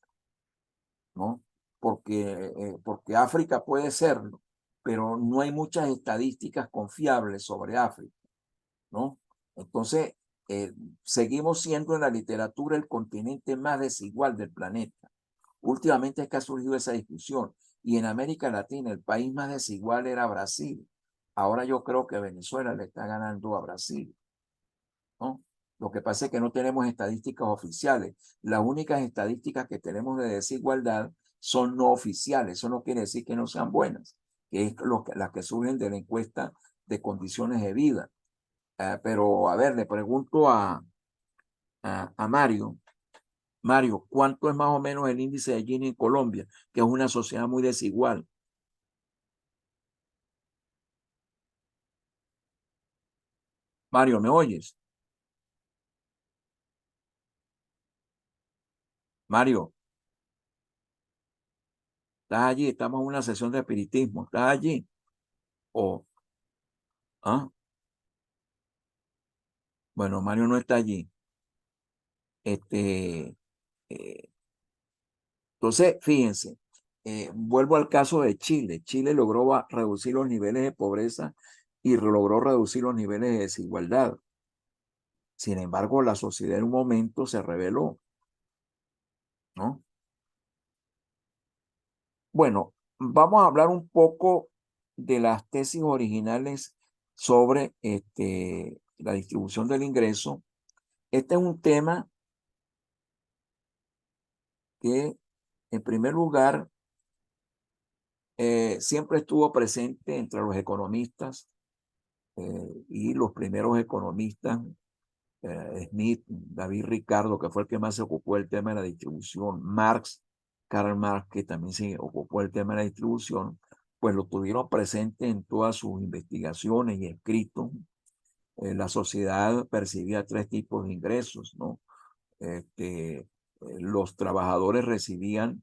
[SPEAKER 1] ¿no? Porque África puede serlo, pero no hay muchas estadísticas confiables sobre África, ¿no? Entonces, seguimos siendo en la literatura el continente más desigual del planeta. Últimamente es que ha surgido esa discusión. Y en América Latina el país más desigual era Brasil. Ahora yo creo que Venezuela le está ganando a Brasil, ¿no? Lo que pasa es que no tenemos estadísticas oficiales. Las únicas estadísticas que tenemos de desigualdad son no oficiales. Eso no quiere decir que no sean buenas, que es las que surgen de la encuesta de condiciones de vida. Pero, a ver, le pregunto a Mario. Mario, ¿cuánto es más o menos el índice de Gini en Colombia, que es una sociedad muy desigual? Mario, ¿me oyes? Mario, ¿estás allí? Estamos en una sesión de espiritismo. ¿Estás allí? Oh, ¿ah? Bueno, Mario no está allí. Este, eh, entonces, fíjense, vuelvo al caso de Chile. Chile logró reducir los niveles de pobreza y logró reducir los niveles de desigualdad. Sin embargo, la sociedad en un momento se rebeló, ¿no? Bueno, vamos a hablar un poco de las tesis originales sobre la distribución del ingreso. Este es un tema que, en primer lugar, siempre estuvo presente entre los economistas y los primeros economistas, Smith, David Ricardo, que fue el que más se ocupó del tema de la distribución, Karl Marx, que también se ocupó del tema de la distribución, pues lo tuvieron presente en todas sus investigaciones y escritos. La sociedad percibía tres tipos de ingresos, ¿no? Los trabajadores recibían,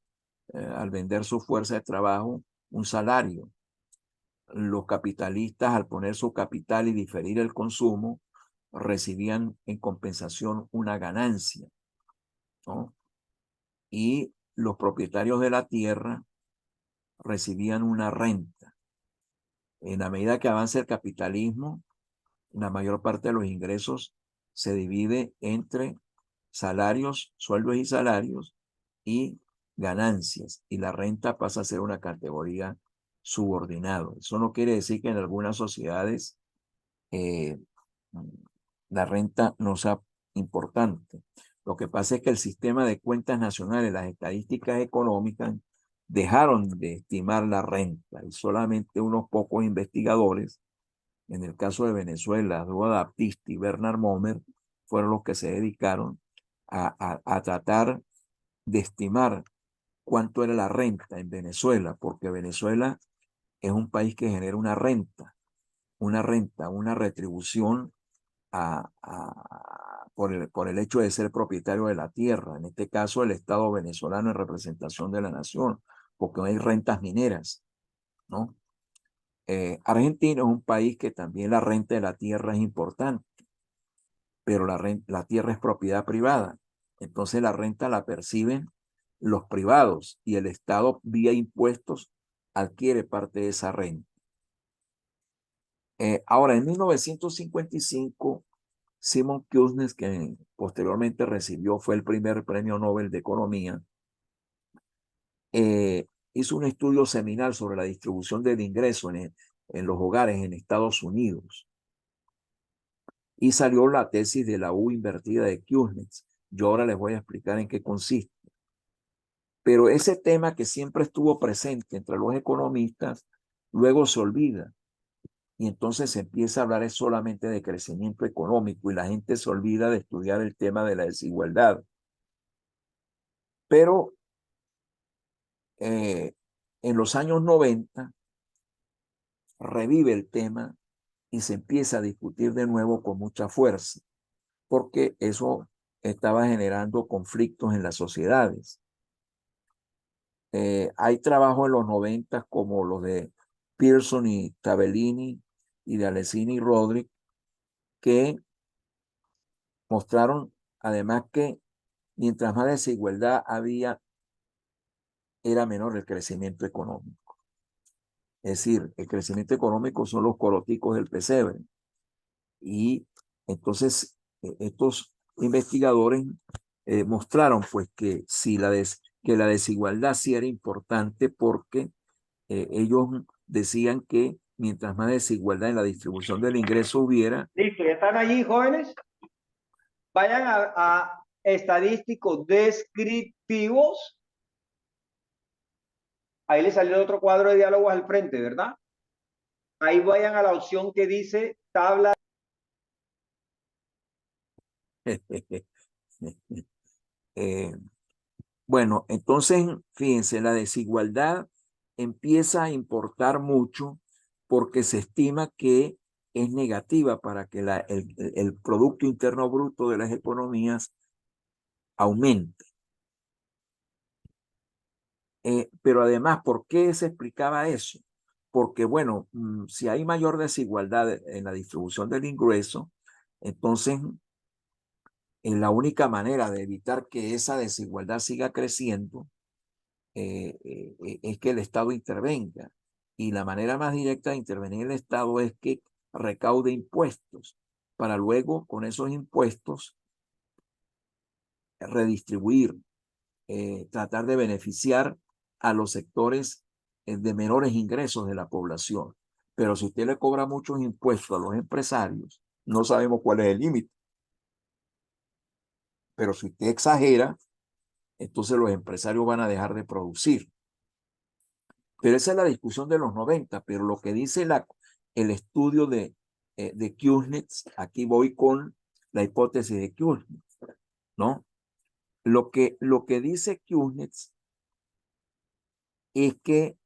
[SPEAKER 1] al vender su fuerza de trabajo, un salario. Los capitalistas, al poner su capital y diferir el consumo, recibían en compensación una ganancia, ¿no? Y los propietarios de la tierra recibían una renta. En la medida que avanza el capitalismo, la mayor parte de los ingresos se divide entre salarios, sueldos y salarios y ganancias, y la renta pasa a ser una categoría subordinada. Eso no quiere decir que en algunas sociedades la renta no sea importante. Lo que pasa es que el sistema de cuentas nacionales, las estadísticas económicas, dejaron de estimar la renta y solamente unos pocos investigadores, en el caso de Venezuela, Eduardo Baptiste y Bernard Momer, fueron los que se dedicaron a tratar de estimar cuánto era la renta en Venezuela, porque Venezuela es un país que genera una renta, una retribución por el hecho de ser propietario de la tierra, en este caso el Estado venezolano en representación de la nación, porque no hay rentas mineras, ¿no? Argentina es un país que también la renta de la tierra es importante, pero la tierra es propiedad privada, entonces la renta la perciben los privados y el Estado vía impuestos adquiere parte de esa renta. Ahora, en 1955, Simon Kuznets, que posteriormente fue el primer premio Nobel de Economía, hizo un estudio seminal sobre la distribución del ingreso en los hogares en Estados Unidos. Y salió la tesis de la U invertida de Kuznets. Yo ahora les voy a explicar en qué consiste. Pero ese tema que siempre estuvo presente entre los economistas, luego se olvida. Y entonces se empieza a hablar solamente de crecimiento económico y la gente se olvida de estudiar el tema de la desigualdad. Pero en los años 90 revive el tema y se empieza a discutir de nuevo con mucha fuerza, porque eso estaba generando conflictos en las sociedades. Hay trabajos en los 90 como los de Pearson y Tabellini y de Alessini y Rodrik que mostraron además que mientras más desigualdad había, era menor el crecimiento económico. Es decir, el crecimiento económico son los coroticos del pesebre. Y entonces estos investigadores mostraron pues que, que la desigualdad sí era importante porque ellos decían que mientras más desigualdad en la distribución del ingreso hubiera.
[SPEAKER 5] Listo, ¿ya están allí, jóvenes? Vayan a estadísticos descriptivos. Ahí les salió otro cuadro de diálogos al frente, ¿verdad? Ahí vayan a la opción que dice tabla.
[SPEAKER 1] Bueno, entonces, fíjense, la desigualdad empieza a importar mucho porque se estima que es negativa para que el Producto Interno Bruto de las economías aumente. Pero además, ¿por qué se explicaba eso? Porque, bueno, si hay mayor desigualdad en la distribución del ingreso, entonces la única manera de evitar que esa desigualdad siga creciendo es que el Estado intervenga. Y la manera más directa de intervenir el Estado es que recaude impuestos para luego con esos impuestos redistribuir, tratar de beneficiar a los sectores de menores ingresos de la población. Pero si usted le cobra muchos impuestos a los empresarios, no sabemos cuál es el límite. Pero si usted exagera, entonces los empresarios van a dejar de producir. Pero esa es la discusión de los 90, pero lo que dice el estudio de Kuznets, aquí voy con la hipótesis de Kuznets, ¿no? Lo que dice Kuznets es que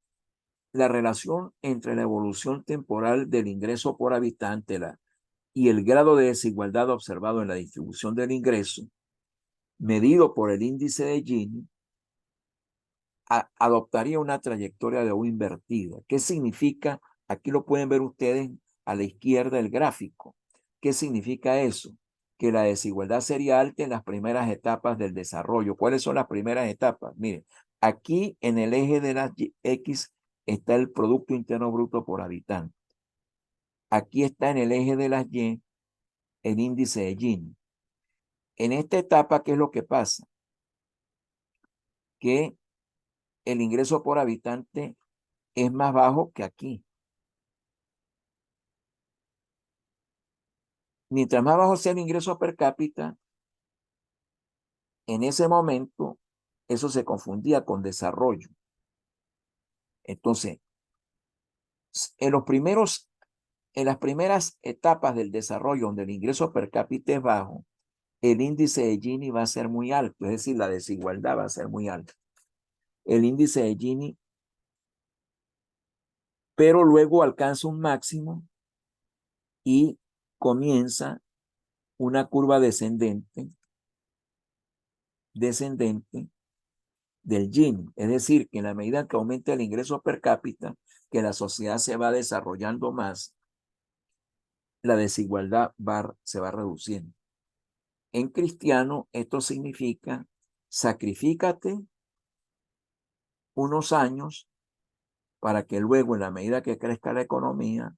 [SPEAKER 1] la relación entre la evolución temporal del ingreso por habitante y el grado de desigualdad observado en la distribución del ingreso, medido por el índice de Gini, adoptaría una trayectoria de U invertida. ¿Qué significa? Aquí lo pueden ver ustedes a la izquierda del gráfico. ¿Qué significa eso? Que la desigualdad sería alta en las primeras etapas del desarrollo. ¿Cuáles son las primeras etapas? Miren, aquí en el eje de las X está el Producto Interno Bruto por habitante. Aquí está en el eje de las Y el índice de Gini. En esta etapa, ¿qué es lo que pasa? Que el ingreso por habitante es más bajo que aquí. Mientras más bajo sea el ingreso per cápita, en ese momento eso se confundía con desarrollo. Entonces, en las primeras etapas del desarrollo, donde el ingreso per cápita es bajo, el índice de Gini va a ser muy alto, es decir, la desigualdad va a ser muy alta. El índice de Gini, pero luego alcanza un máximo y comienza una curva descendente del Gini. Es decir, que en la medida que aumenta el ingreso per cápita, que la sociedad se va desarrollando más, la desigualdad se va reduciendo. En cristiano, esto significa sacrifícate unos años para que luego, en la medida que crezca la economía,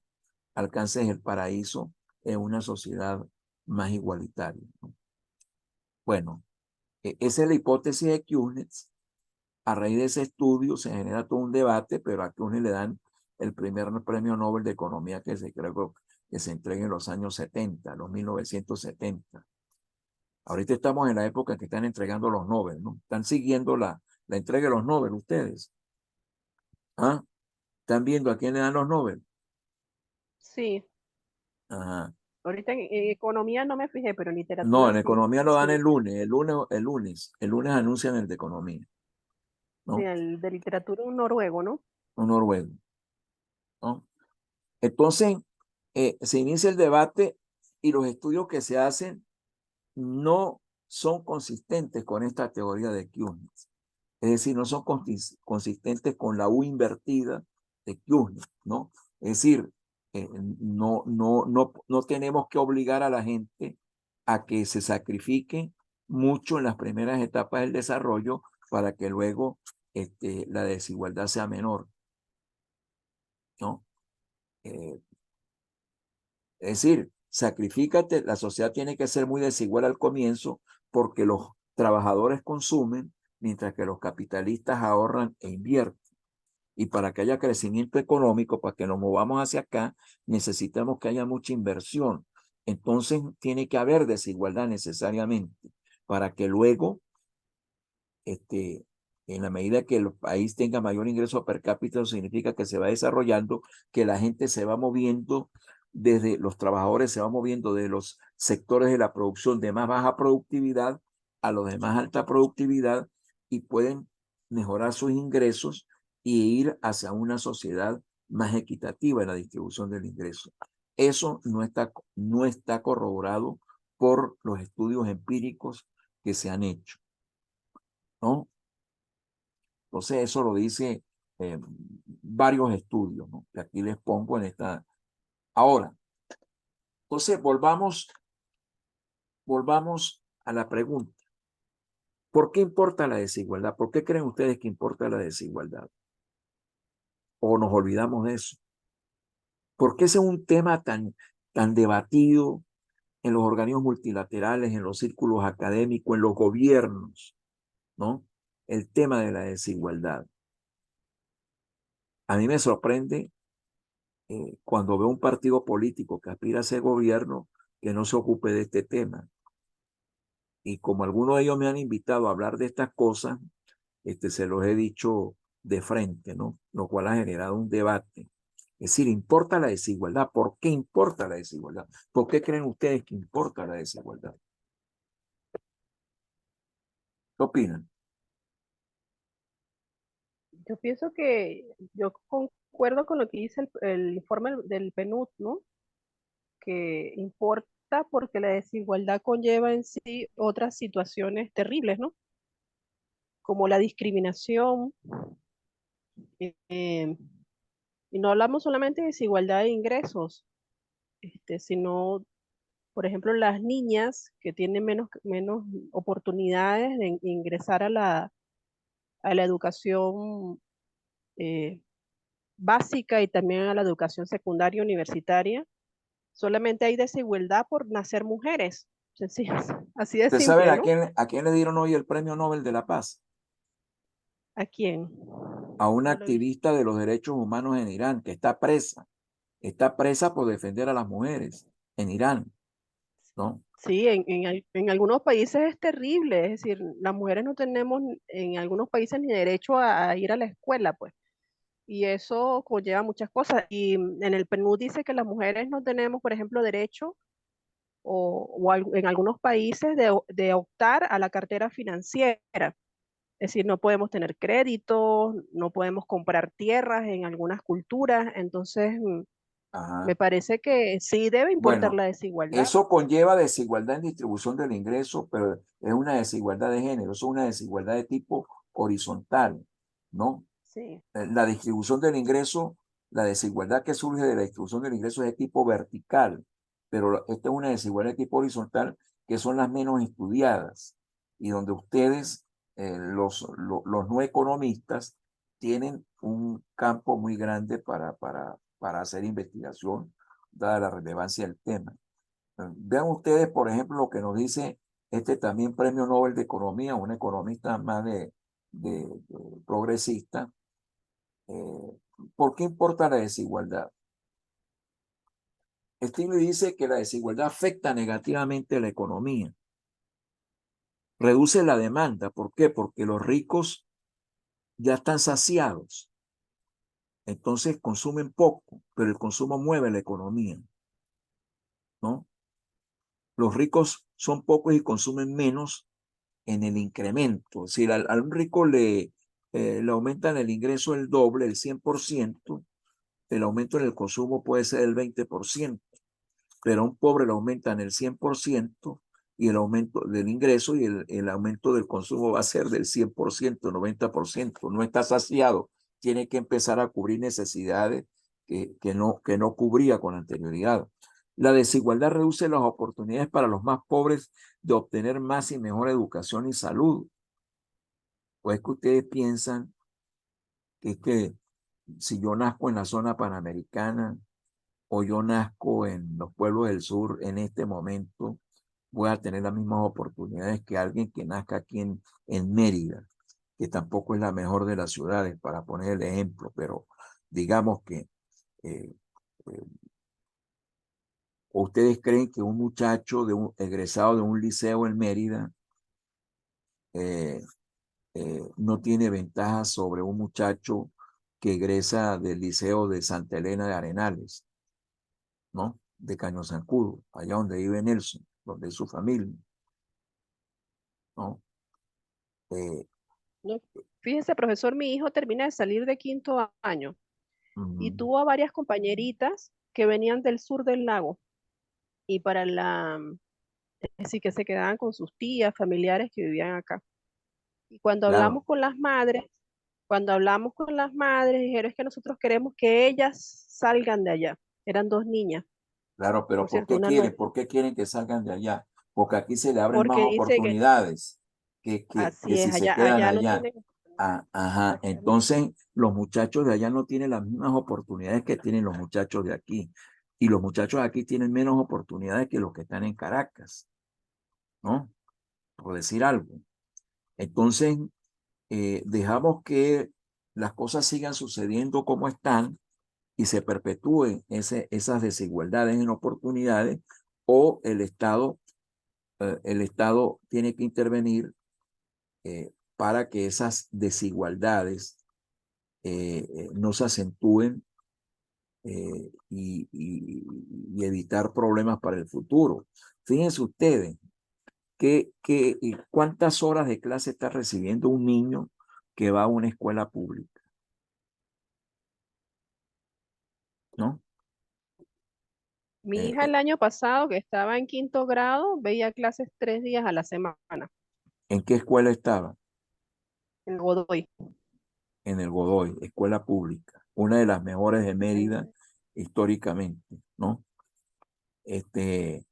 [SPEAKER 1] alcances el paraíso en una sociedad más igualitaria, ¿no? Bueno, esa es la hipótesis de Kuznets. A raíz de ese estudio se genera todo un debate, pero a Kuznets le dan el primer premio Nobel de Economía creo que se entrega en los años 70, los 1970. Ahorita estamos en la época en que están entregando los Nobel, ¿no? Están siguiendo la entrega de los Nobel ustedes. ¿Ah? ¿Están viendo a quién le dan los Nobel?
[SPEAKER 3] Sí.
[SPEAKER 1] Ajá.
[SPEAKER 3] Ahorita en economía no me fijé, pero en
[SPEAKER 1] No,
[SPEAKER 3] literatura
[SPEAKER 1] en
[SPEAKER 3] sí.
[SPEAKER 1] economía lo dan
[SPEAKER 3] Sí.
[SPEAKER 1] el lunes anuncian el de economía, ¿no?
[SPEAKER 3] Sí, el de literatura un noruego, ¿no?
[SPEAKER 1] Un noruego, ¿no? Entonces, se inicia el debate y los estudios que se hacen no son consistentes con esta teoría de Kuznets. Es decir, no son consistentes con la U invertida de Kuznets, ¿no? Es decir, no tenemos que obligar a la gente a que se sacrifique mucho en las primeras etapas del desarrollo para que luego la desigualdad sea menor, ¿no? Es decir, sacrifícate, la sociedad tiene que ser muy desigual al comienzo porque los trabajadores consumen mientras que los capitalistas ahorran e invierten. Y para que haya crecimiento económico, para que nos movamos hacia acá, necesitamos que haya mucha inversión. Entonces tiene que haber desigualdad necesariamente para que luego, en la medida que el país tenga mayor ingreso per cápita, eso significa que se va desarrollando, que la gente se va moviendo desde los trabajadores, se va moviendo de los sectores de la producción de más baja productividad a los de más alta productividad y pueden mejorar sus ingresos y ir hacia una sociedad más equitativa en la distribución del ingreso. Eso no está corroborado por los estudios empíricos que se han hecho, ¿no? Entonces eso lo dice varios estudios, ¿no? Que aquí les pongo en esta. Ahora, entonces volvamos a la pregunta. ¿Por qué importa la desigualdad? ¿Por qué creen ustedes que importa la desigualdad? ¿O nos olvidamos de eso? ¿Por qué ese es un tema tan debatido en los organismos multilaterales, en los círculos académicos, en los gobiernos, ¿no? El tema de la desigualdad. A mí me sorprende cuando veo un partido político que aspira a ser gobierno que no se ocupe de este tema. Y como algunos de ellos me han invitado a hablar de estas cosas, se los he dicho de frente, ¿no? Lo cual ha generado un debate. Es decir, ¿importa la desigualdad? ¿Por qué importa la desigualdad? ¿Por qué creen ustedes que importa la desigualdad? ¿Qué opinan?
[SPEAKER 3] Yo pienso que yo concuerdo con lo que dice el informe del PNUD, ¿no? Que importa porque la desigualdad conlleva en sí otras situaciones terribles, ¿no? Como la discriminación. eh, y no hablamos solamente de desigualdad de ingresos, sino, por ejemplo, las niñas que tienen menos oportunidades de ingresar a la educación básica y también a la educación secundaria universitaria. Solamente hay desigualdad por nacer mujeres. Sencillo, así de
[SPEAKER 1] ¿Ustedes saben
[SPEAKER 3] simple, ¿no?
[SPEAKER 1] a quién le dieron hoy el Premio Nobel de la Paz?
[SPEAKER 3] ¿A quién?
[SPEAKER 1] A una
[SPEAKER 3] No lo he visto.
[SPEAKER 1] activista de los derechos humanos en Irán que está presa. Está presa por defender a las mujeres en Irán. ¿no?
[SPEAKER 3] Sí, en algunos países es terrible, es decir, las mujeres no tenemos en algunos países ni derecho a ir a la escuela, pues, y eso conlleva muchas cosas. Y en el PNUD dice que las mujeres no tenemos, por ejemplo, derecho en algunos países de optar a la cartera financiera. Es decir, no podemos tener créditos, no podemos comprar tierras en algunas culturas, entonces
[SPEAKER 1] Ajá.
[SPEAKER 3] me parece que sí debe importar
[SPEAKER 1] Bueno,
[SPEAKER 3] la desigualdad.
[SPEAKER 1] eso conlleva desigualdad en distribución del ingreso, pero es una desigualdad de género, es una desigualdad de tipo horizontal, ¿no?
[SPEAKER 3] Sí,
[SPEAKER 1] La distribución del ingreso, la desigualdad que surge de la distribución del ingreso es de tipo vertical, pero esta es una desigualdad de tipo horizontal que son las menos estudiadas y donde ustedes, los no economistas, tienen un campo muy grande para hacer investigación, dada la relevancia del tema. Vean ustedes, por ejemplo, lo que nos dice este también Premio Nobel de Economía, un economista más de progresista. ¿Por qué importa la desigualdad? Steve dice que la desigualdad afecta negativamente a la economía, reduce la demanda. ¿Por qué? Porque los ricos ya están saciados, entonces consumen poco, pero el consumo mueve la economía, ¿no? Los ricos son pocos y consumen menos en el incremento. Si a un rico le aumentan el ingreso el doble, el 100%, el aumento en el consumo puede ser el 20%. Pero a un pobre le aumentan el 100% y el aumento del ingreso y el aumento del consumo va a ser del 100%, 90%. No está saciado, tiene que empezar a cubrir necesidades que no cubría con anterioridad. La desigualdad reduce las oportunidades para los más pobres de obtener más y mejor educación y salud. Pues que ustedes piensan que si yo nazco en la zona panamericana, o yo nazco en los pueblos del sur en este momento, voy a tener las mismas oportunidades que alguien que nazca aquí en Mérida, que tampoco es la mejor de las ciudades, para poner el ejemplo, pero digamos que eh, eh, ustedes creen que un muchacho egresado de un liceo en Mérida eh, no tiene ventajas sobre un muchacho que egresa del liceo de Santa Elena de Arenales, ¿no? De Caño Zancudo, allá donde vive Nelson, donde es su familia, ¿no? Eh,
[SPEAKER 3] ¿no? Fíjese, profesor, mi hijo termina de salir de quinto año y
[SPEAKER 1] uh,
[SPEAKER 3] tuvo a varias compañeritas que venían del sur del lago y es decir, que se quedaban con sus tías, familiares que vivían acá. Y
[SPEAKER 1] claro,
[SPEAKER 3] cuando hablamos con las madres, dijeron es que nosotros queremos que ellas salgan de allá. Eran dos niñas,
[SPEAKER 1] claro, pero
[SPEAKER 3] por cierto, una no,
[SPEAKER 1] ¿por qué quieren que salgan de allá? Porque aquí se le abren más
[SPEAKER 3] porque dice que
[SPEAKER 1] oportunidades que
[SPEAKER 3] así es,
[SPEAKER 1] si se quedan
[SPEAKER 3] allá no
[SPEAKER 1] allá.
[SPEAKER 3] tienen,
[SPEAKER 1] Ah, ajá,
[SPEAKER 3] exactamente.
[SPEAKER 1] entonces los muchachos de allá no tienen las mismas oportunidades que tienen los muchachos de aquí. Y los muchachos de aquí tienen menos oportunidades que los que están en Caracas, ¿no? Por decir algo. Entonces, dejamos que las cosas sigan sucediendo como están y se perpetúen esas desigualdades en oportunidades, o el Estado tiene que intervenir para que esas desigualdades no se acentúen y evitar problemas para el futuro. Fíjense ustedes, ¿cuántas horas de clase está recibiendo un niño que va a una escuela pública? ¿No?
[SPEAKER 3] Mi
[SPEAKER 1] Eh,
[SPEAKER 3] hija el año pasado, que estaba en quinto grado, veía clases 3 días a la semana
[SPEAKER 1] ¿En qué escuela estaba?
[SPEAKER 3] en Godoy.
[SPEAKER 1] En el Godoy, escuela pública, una de las mejores de Mérida históricamente, ¿no? Este,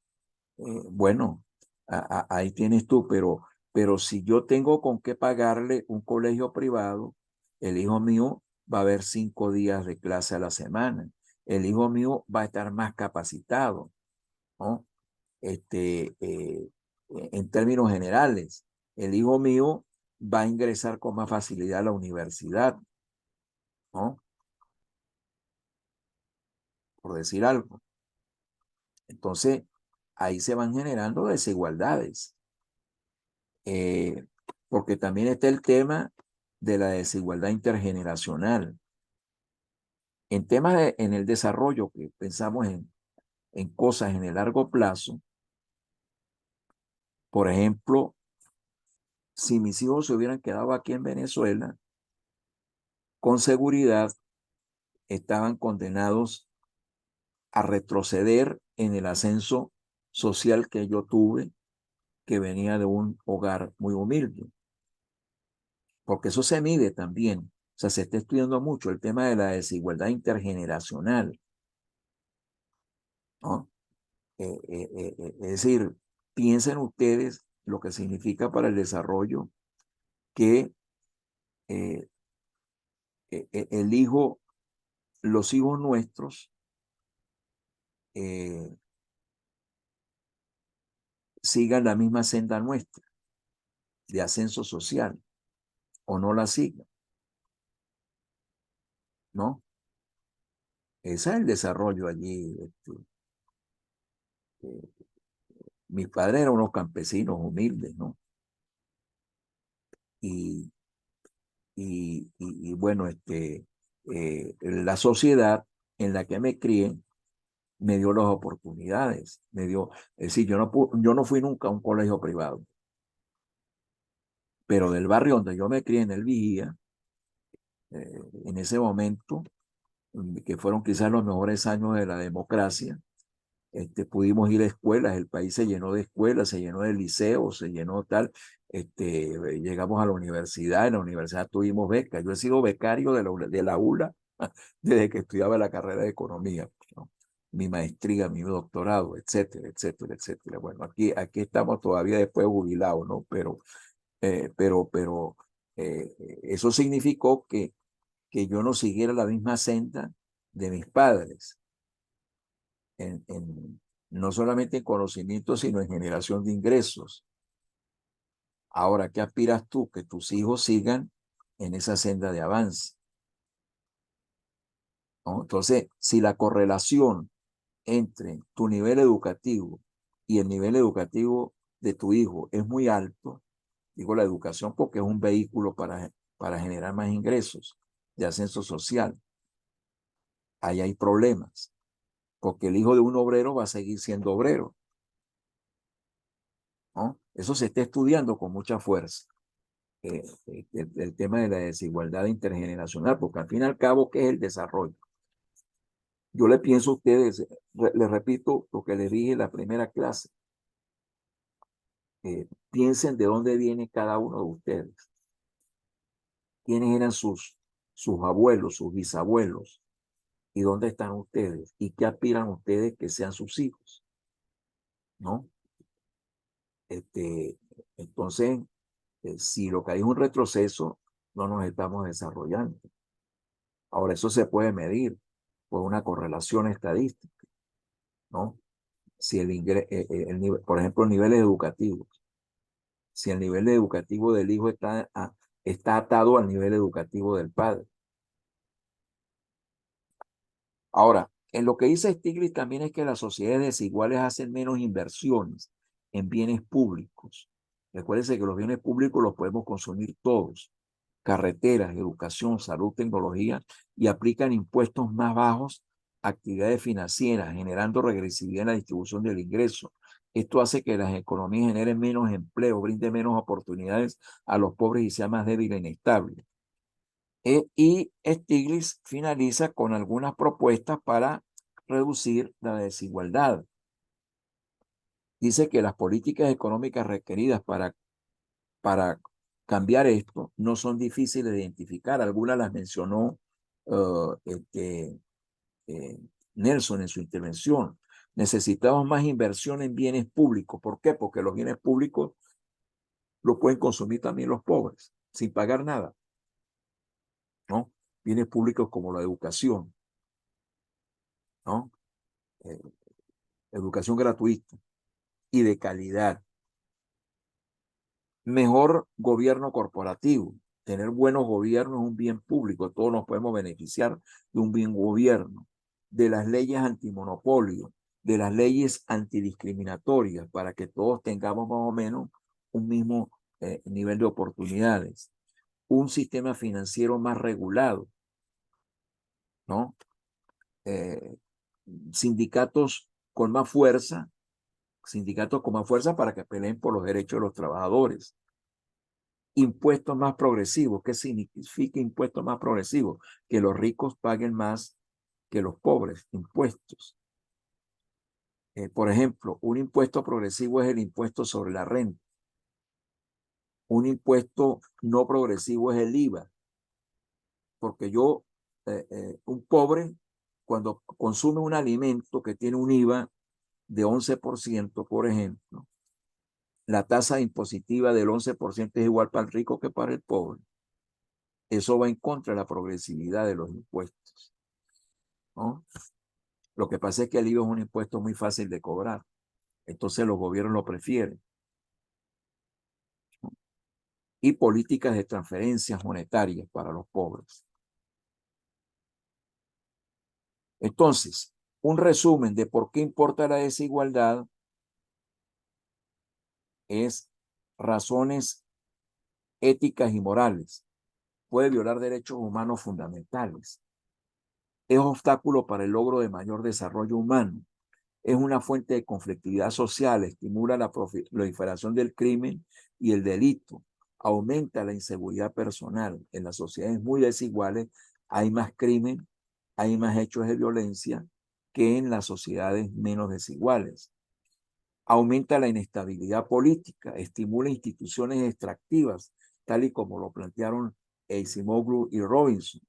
[SPEAKER 1] bueno, ahí tienes tú, pero si yo tengo con qué pagarle un colegio privado, el hijo mío va a ver 5 días de clase a la semana. El hijo mío va a estar más capacitado, ¿no? En términos generales, el hijo mío va a ingresar con más facilidad a la universidad, ¿no? Por decir algo. Entonces, ahí se van generando desigualdades. Porque también está el tema de la desigualdad intergeneracional. En temas en el desarrollo, que pensamos en cosas en el largo plazo, por ejemplo, si mis hijos se hubieran quedado aquí en Venezuela, con seguridad estaban condenados a retroceder en el ascenso social que yo tuve, que venía de un hogar muy humilde. Porque eso se mide también. O sea, se está estudiando mucho el tema de la desigualdad intergeneracional, ¿no? Es decir, piensen ustedes lo que significa para el desarrollo que los hijos nuestros sigan la misma senda nuestra de ascenso social o no la sigan, ¿no? Ese es el desarrollo allí. Mis padres eran unos campesinos humildes, ¿no? Y bueno, la sociedad en la que me crié me dio las oportunidades, es decir, yo no fui nunca a un colegio privado, pero del barrio donde yo me crié, en el Vigía, en ese momento, que fueron quizás los mejores años de la democracia, pudimos ir a escuelas, el país se llenó de escuelas, se llenó de liceos, se llenó tal, llegamos a la universidad, en la universidad tuvimos becas, yo he sido becario de la ULA desde que estudiaba la carrera de economía, ¿no? Mi maestría, mi doctorado, etcétera, etcétera, etcétera. Bueno, aquí estamos todavía después jubilados, ¿no? Pero eso significó que yo no siguiera la misma senda de mis padres, no solamente en conocimiento, sino en generación de ingresos. Ahora, ¿qué aspiras tú? Que tus hijos sigan en esa senda de avance, ¿no? Entonces, si la correlación entre tu nivel educativo y el nivel educativo de tu hijo es muy alto, digo la educación porque es un vehículo para generar más ingresos de ascenso social, ahí hay problemas, porque el hijo de un obrero va a seguir siendo obrero, ¿no? Eso se está estudiando con mucha fuerza. El tema de la desigualdad intergeneracional, porque al fin y al cabo, ¿qué es el desarrollo? Yo le pienso a ustedes, les repito lo que les dije en la primera clase, piensen de dónde viene cada uno de ustedes, quiénes eran sus abuelos, sus bisabuelos, y dónde están ustedes, y qué aspiran ustedes que sean sus hijos, ¿no? Entonces, si lo que hay es un retroceso, no nos estamos desarrollando. Ahora, eso se puede medir por una correlación estadística, ¿no? Si por ejemplo, niveles educativos. Si el nivel educativo del hijo está atado al nivel educativo del padre. Ahora, en lo que dice Stiglitz también es que las sociedades desiguales hacen menos inversiones en bienes públicos. Recuérdense que los bienes públicos los podemos consumir todos. Carreteras, educación, salud, tecnología, y aplican impuestos más bajos a actividades financieras, generando regresividad en la distribución del ingreso. Esto hace que las economías generen menos empleo, brinden menos oportunidades a los pobres y sea más débil e inestable. Y Stiglitz finaliza con algunas propuestas para reducir la desigualdad. Dice que las políticas económicas requeridas para cambiar esto no son difíciles de identificar. Algunas las mencionó Nelson en su intervención. Necesitamos más inversión en bienes públicos. ¿Por qué? Porque los bienes públicos los pueden consumir también los pobres, sin pagar nada, ¿no? Bienes públicos como la educación, ¿no? Educación gratuita y de calidad. Mejor gobierno corporativo. Tener buenos gobiernos es un bien público. Todos nos podemos beneficiar de un bien gobierno. De las leyes antimonopolio. de las leyes antidiscriminatorias para que todos tengamos más o menos un mismo nivel de oportunidades, un sistema financiero más regulado, ¿no? Sindicatos con más fuerza para que peleen por los derechos de los trabajadores. Impuestos más progresivos. ¿Qué significa impuestos más progresivos? Que los ricos paguen más que los pobres impuestos. Por ejemplo, un impuesto progresivo es el impuesto sobre la renta. Un impuesto no progresivo es el IVA. Porque un pobre, cuando consume un alimento que tiene un IVA de 11%, por ejemplo, la tasa impositiva del 11% es igual para el rico que para el pobre. Eso va en contra de la progresividad de los impuestos, ¿no? Lo que pasa es que el IVA es un impuesto muy fácil de cobrar. Entonces los gobiernos lo prefieren. Y políticas de transferencias monetarias para los pobres. Entonces, un resumen de por qué importa la desigualdad es razones éticas y morales. Puede violar derechos humanos fundamentales. Es obstáculo para el logro de mayor desarrollo humano. Es una fuente de conflictividad social, estimula la proliferación del crimen y el delito, aumenta la inseguridad personal. En las sociedades muy desiguales hay más crimen, hay más hechos de violencia que en las sociedades menos desiguales. Aumenta la inestabilidad política, estimula instituciones extractivas, tal y como lo plantearon Acemoglu y Robinson,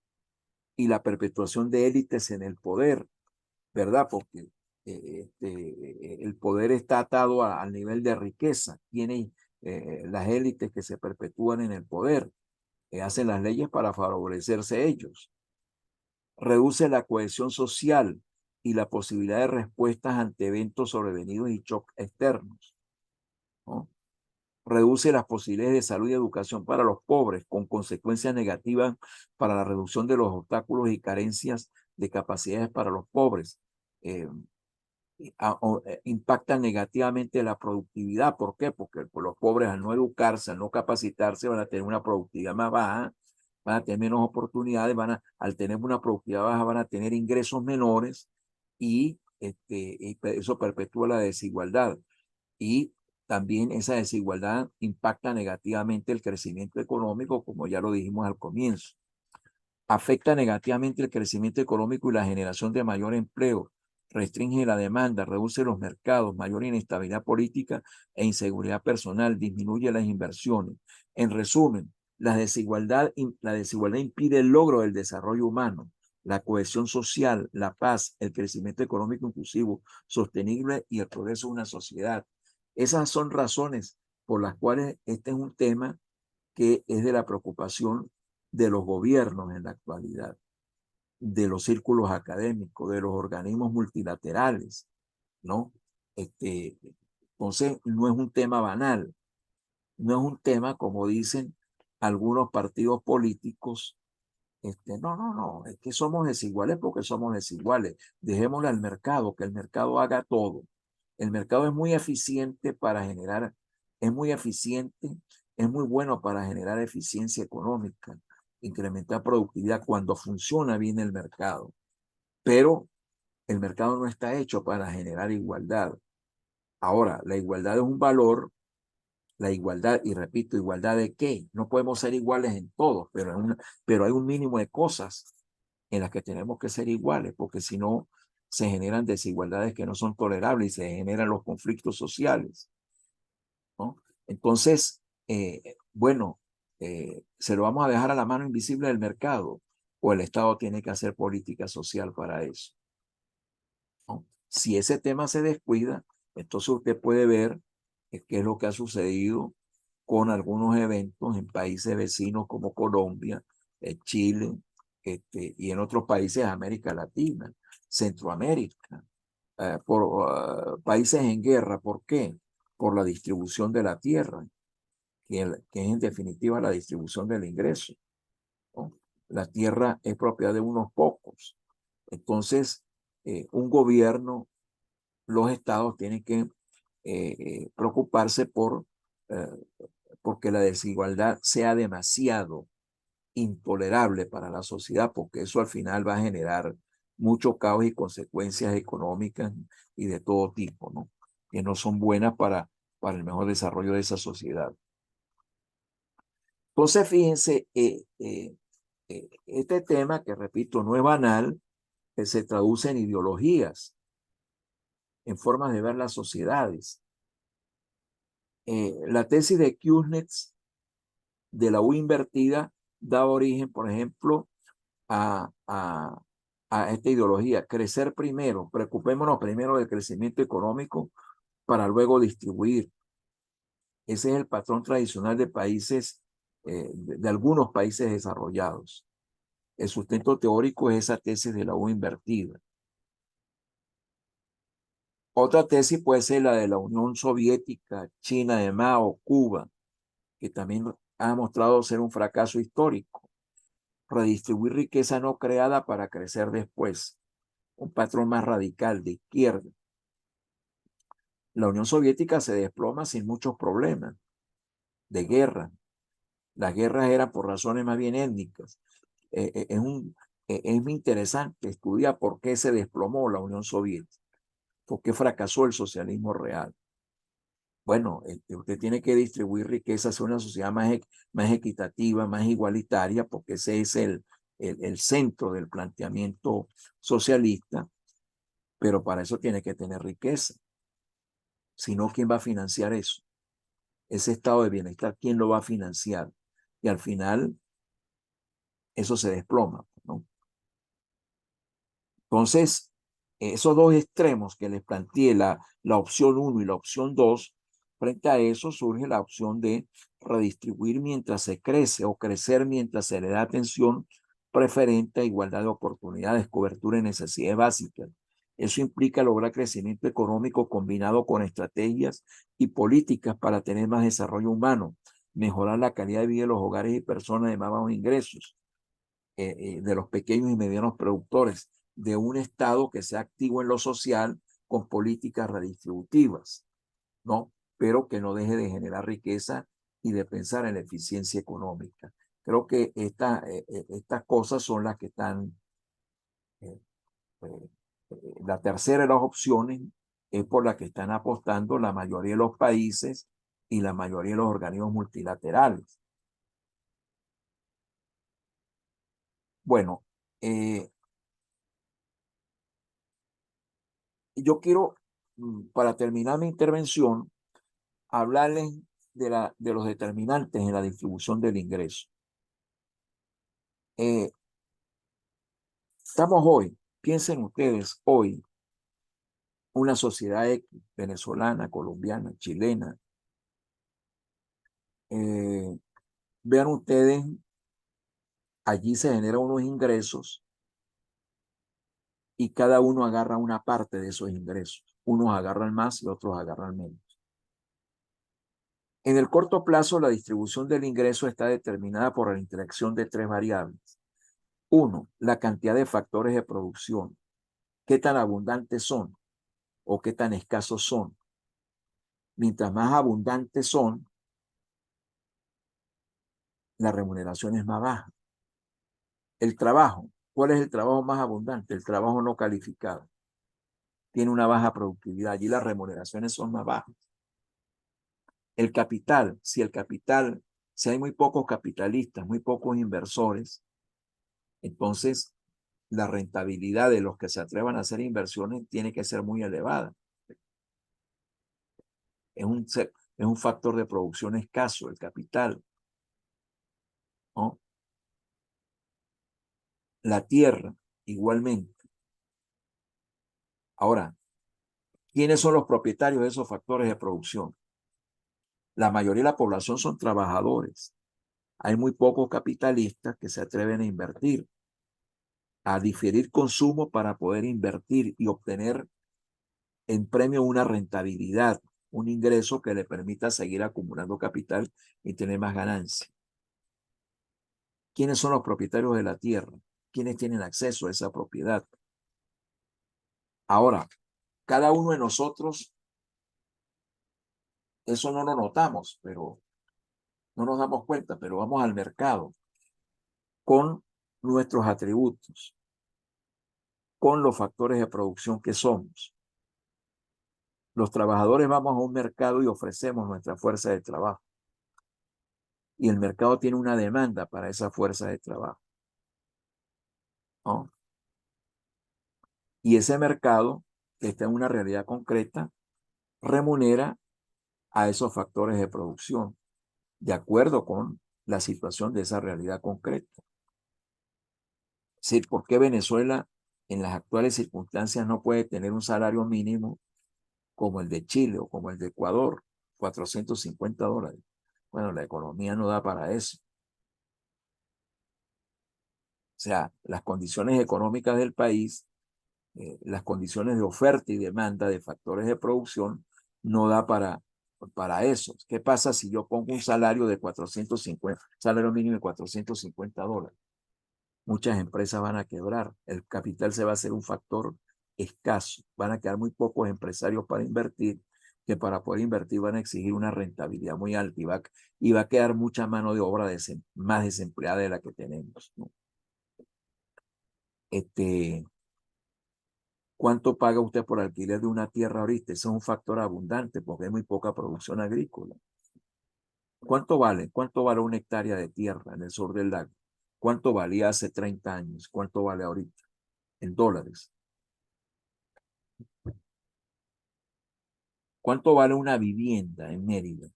[SPEAKER 1] y la perpetuación de élites en el poder, ¿verdad? Porque el poder está atado al nivel de riqueza. Tienen las élites que se perpetúan en el poder, hacen las leyes para favorecerse ellos. Reduce la cohesión social y la posibilidad de respuestas ante eventos sobrevenidos y shocks externos, ¿no? Reduce las posibilidades de salud y educación para los pobres, con consecuencias negativas para la reducción de los obstáculos y carencias de capacidades para los pobres. Impactan negativamente la productividad. ¿Por qué? Porque los pobres, al no educarse, al no capacitarse, van a tener una productividad más baja, van a tener menos oportunidades, al tener una productividad baja van a tener ingresos menores y eso perpetúa la desigualdad. Y también esa desigualdad impacta negativamente el crecimiento económico, como ya lo dijimos al comienzo. Afecta negativamente el crecimiento económico y la generación de mayor empleo. Restringe la demanda, reduce los mercados, mayor inestabilidad política e inseguridad personal, disminuye las inversiones. En resumen, la desigualdad impide el logro del desarrollo humano, la cohesión social, la paz, el crecimiento económico inclusivo, sostenible y el progreso de una sociedad. Esas son razones por las cuales este es un tema que es de la preocupación de los gobiernos en la actualidad, de los círculos académicos, de los organismos multilaterales, ¿no? Entonces, no es un tema banal, no es un tema, como dicen algunos partidos políticos, no, es que somos desiguales porque somos desiguales. Dejémosle al mercado, que el mercado haga todo. El mercado es muy eficiente para generar, es muy eficiente, es muy bueno para generar eficiencia económica, incrementar productividad cuando funciona bien el mercado. Pero el mercado no está hecho para generar igualdad. Ahora, la igualdad es un valor, la igualdad, y repito, ¿igualdad de qué? No podemos ser iguales en todo, pero hay un mínimo de cosas en las que tenemos que ser iguales, porque si no, se generan desigualdades que no son tolerables y se generan los conflictos sociales, ¿no? Entonces, bueno, se lo vamos a dejar a la mano invisible del mercado, o el Estado tiene que hacer política social para eso, ¿no? Si ese tema se descuida, entonces usted puede ver qué es lo que ha sucedido con algunos eventos en países vecinos como Colombia, Chile, y en otros países de América Latina, Centroamérica, por países en guerra. ¿Por qué? Por la distribución de la tierra, que es en definitiva la distribución del ingreso, ¿no? La tierra es propiedad de unos pocos. Entonces, un gobierno los estados tienen que preocuparse porque la desigualdad sea demasiado intolerable para la sociedad, porque eso al final va a generar mucho caos y consecuencias económicas y de todo tipo, ¿no? Que no son buenas para el mejor desarrollo de esa sociedad. Entonces, fíjense, este tema, que repito, no es banal, se traduce en ideologías, en formas de ver las sociedades. La tesis de Kuznets de la U invertida da origen, por ejemplo, a esta ideología: crecer primero, preocupémonos primero del crecimiento económico para luego distribuir. Ese es el patrón tradicional de países, de algunos países desarrollados. El sustento teórico es esa tesis de la U invertida. Otra tesis puede ser la de la Unión Soviética, China de Mao, Cuba, que también ha mostrado ser un fracaso histórico. Redistribuir riqueza no creada para crecer después. Un patrón más radical de izquierda. La Unión Soviética se desploma sin muchos problemas de guerra. Las guerras eran por razones más bien étnicas. Es muy interesante estudiar por qué se desplomó la Unión Soviética, por qué fracasó el socialismo real. Bueno, usted tiene que distribuir riqueza hacia una sociedad más equitativa, más igualitaria, porque ese es el centro del planteamiento socialista, pero para eso tiene que tener riqueza. Si no, ¿quién va a financiar eso? Ese estado de bienestar, ¿quién lo va a financiar? Y al final, eso se desploma, ¿no? Entonces, esos dos extremos que les planteé, la opción 1 y la opción 2, frente a eso surge la opción de redistribuir mientras se crece o crecer mientras se le da atención preferente a igualdad de oportunidades, cobertura de necesidades básicas. Eso implica lograr crecimiento económico combinado con estrategias y políticas para tener más desarrollo humano, mejorar la calidad de vida de los hogares y personas de más bajos ingresos, de los pequeños y medianos productores, de un Estado que sea activo en lo social con políticas redistributivas, ¿no? Pero que no deje de generar riqueza y de pensar en la eficiencia económica. Creo que estas cosas son las que están, eh, eh, la tercera de las opciones es por la que están apostando la mayoría de los países y la mayoría de los organismos multilaterales. Bueno, yo quiero, para terminar mi intervención, hablarles de los determinantes en la distribución del ingreso. Estamos hoy, piensen ustedes, hoy, una sociedad venezolana, colombiana, chilena. Vean ustedes, allí se generan unos ingresos y cada uno agarra una parte de esos ingresos. Unos agarran más y otros agarran menos. En el corto plazo, la distribución del ingreso está determinada por la interacción de tres variables. Uno, la cantidad de factores de producción. ¿Qué tan abundantes son o qué tan escasos son? Mientras más abundantes son, la remuneración es más baja. El trabajo. ¿Cuál es el trabajo más abundante? El trabajo no calificado. Tiene una baja productividad. Allí las remuneraciones son más bajas. El capital. Si hay muy pocos capitalistas, muy pocos inversores, entonces la rentabilidad de los que se atrevan a hacer inversiones tiene que ser muy elevada. Es un factor de producción escaso, el capital, ¿no? La tierra, igualmente. Ahora, ¿quiénes son los propietarios de esos factores de producción? La mayoría de la población son trabajadores. Hay muy pocos capitalistas que se atreven a invertir, a diferir consumo para poder invertir y obtener en premio una rentabilidad, un ingreso que le permita seguir acumulando capital y tener más ganancia. ¿Quiénes son los propietarios de la tierra? ¿Quiénes tienen acceso a esa propiedad? Ahora, cada uno de nosotros, eso no lo notamos, pero no nos damos cuenta, pero vamos al mercado con nuestros atributos, con los factores de producción que somos. Los trabajadores vamos a un mercado y ofrecemos nuestra fuerza de trabajo. Y el mercado tiene una demanda para esa fuerza de trabajo, ¿no? Y ese mercado, que está en una realidad concreta, remunera a esos factores de producción, de acuerdo con la situación de esa realidad concreta. Es decir, ¿por qué Venezuela en las actuales circunstancias no puede tener un salario mínimo como el de Chile o como el de Ecuador, $450? Bueno, la economía no da para eso. O sea, las condiciones económicas del país, las condiciones de oferta y demanda de factores de producción no da para eso. ¿Qué pasa si yo pongo un salario de 450, salario mínimo de $450? Muchas empresas van a quebrar, el capital se va a hacer un factor escaso, van a quedar muy pocos empresarios para invertir, que para poder invertir van a exigir una rentabilidad muy alta y va a quedar mucha mano de obra más desempleada de la que tenemos, ¿no? ¿Cuánto paga usted por alquiler de una tierra ahorita? Ese es un factor abundante porque hay muy poca producción agrícola. ¿Cuánto vale? ¿Cuánto vale una hectárea de tierra en el sur del lago? ¿Cuánto valía hace 30 años? ¿Cuánto vale ahorita? En dólares. ¿Cuánto vale una vivienda en Mérida,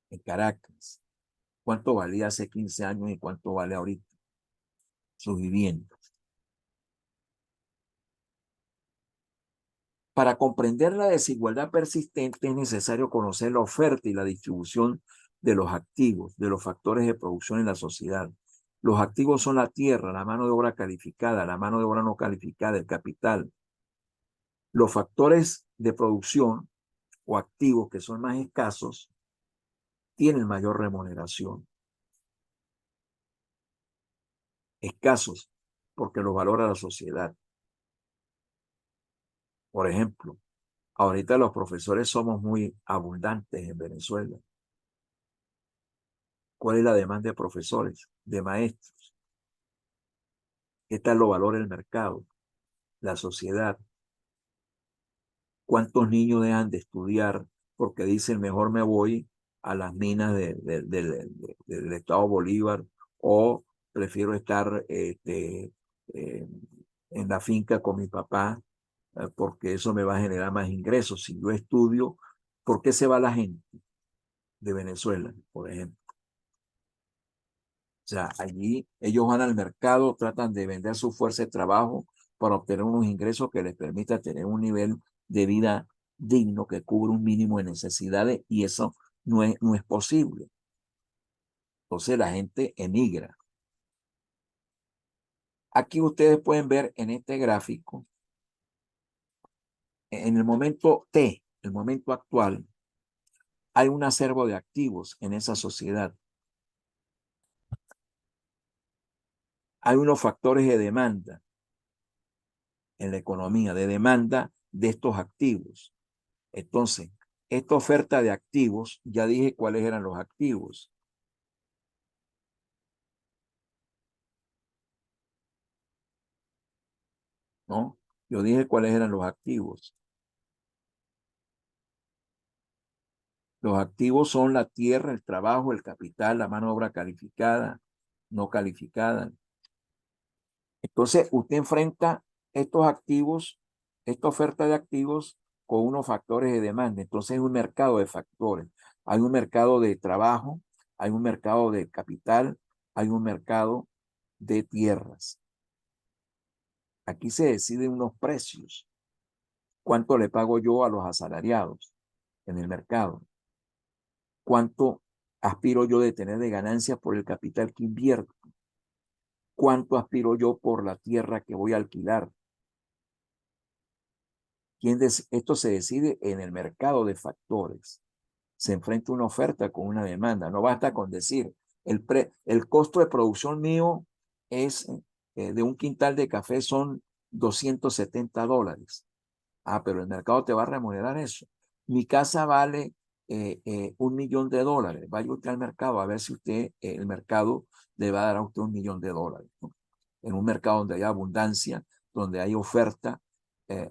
[SPEAKER 1] en Caracas? ¿Cuánto valía hace 15 años y cuánto vale ahorita sus viviendas? Para comprender la desigualdad persistente es necesario conocer la oferta y la distribución de los activos, de los factores de producción en la sociedad. Los activos son la tierra, la mano de obra calificada, la mano de obra no calificada, el capital. Los factores de producción o activos que son más escasos tienen mayor remuneración. Escasos porque los valora la sociedad. Por ejemplo, ahorita los profesores somos muy abundantes en Venezuela. ¿Cuál es la demanda de profesores, de maestros? ¿Qué tal lo valora el mercado, la sociedad? ¿Cuántos niños dejan de estudiar porque dicen mejor me voy a las minas del Estado Bolívar o prefiero estar en la finca con mi papá porque eso me va a generar más ingresos? Si yo estudio, ¿por qué se va la gente de Venezuela, por ejemplo? O sea, allí ellos van al mercado, tratan de vender su fuerza de trabajo para obtener unos ingresos que les permita tener un nivel de vida digno que cubra un mínimo de necesidades y eso no es posible. Entonces la gente emigra. Aquí ustedes pueden ver en este gráfico, en el momento T, el momento actual, hay un acervo de activos en esa sociedad. Hay unos factores de demanda en la economía, de demanda de estos activos. Entonces, esta oferta de activos, ya dije cuáles eran los activos. ¿No? Yo dije cuáles eran los activos. Los activos son la tierra, el trabajo, el capital, la mano de obra calificada, no calificada. Entonces, usted enfrenta estos activos, esta oferta de activos con unos factores de demanda. Entonces, hay un mercado de factores. Hay un mercado de trabajo, hay un mercado de capital, hay un mercado de tierras. Aquí se deciden unos precios. ¿Cuánto le pago yo a los asalariados en el mercado? ¿Cuánto aspiro yo de tener de ganancias por el capital que invierto? ¿Cuánto aspiro yo por la tierra que voy a alquilar? Esto se decide en el mercado de factores. Se enfrenta una oferta con una demanda. No basta con decir, el costo de producción mío es de un quintal de café son $270. Ah, pero el mercado te va a remunerar eso. Mi casa vale $1.000.000. Vaya usted al mercado a ver si usted, el mercado le va a dar a usted $1.000.000, ¿no? En un mercado donde hay abundancia, donde hay oferta,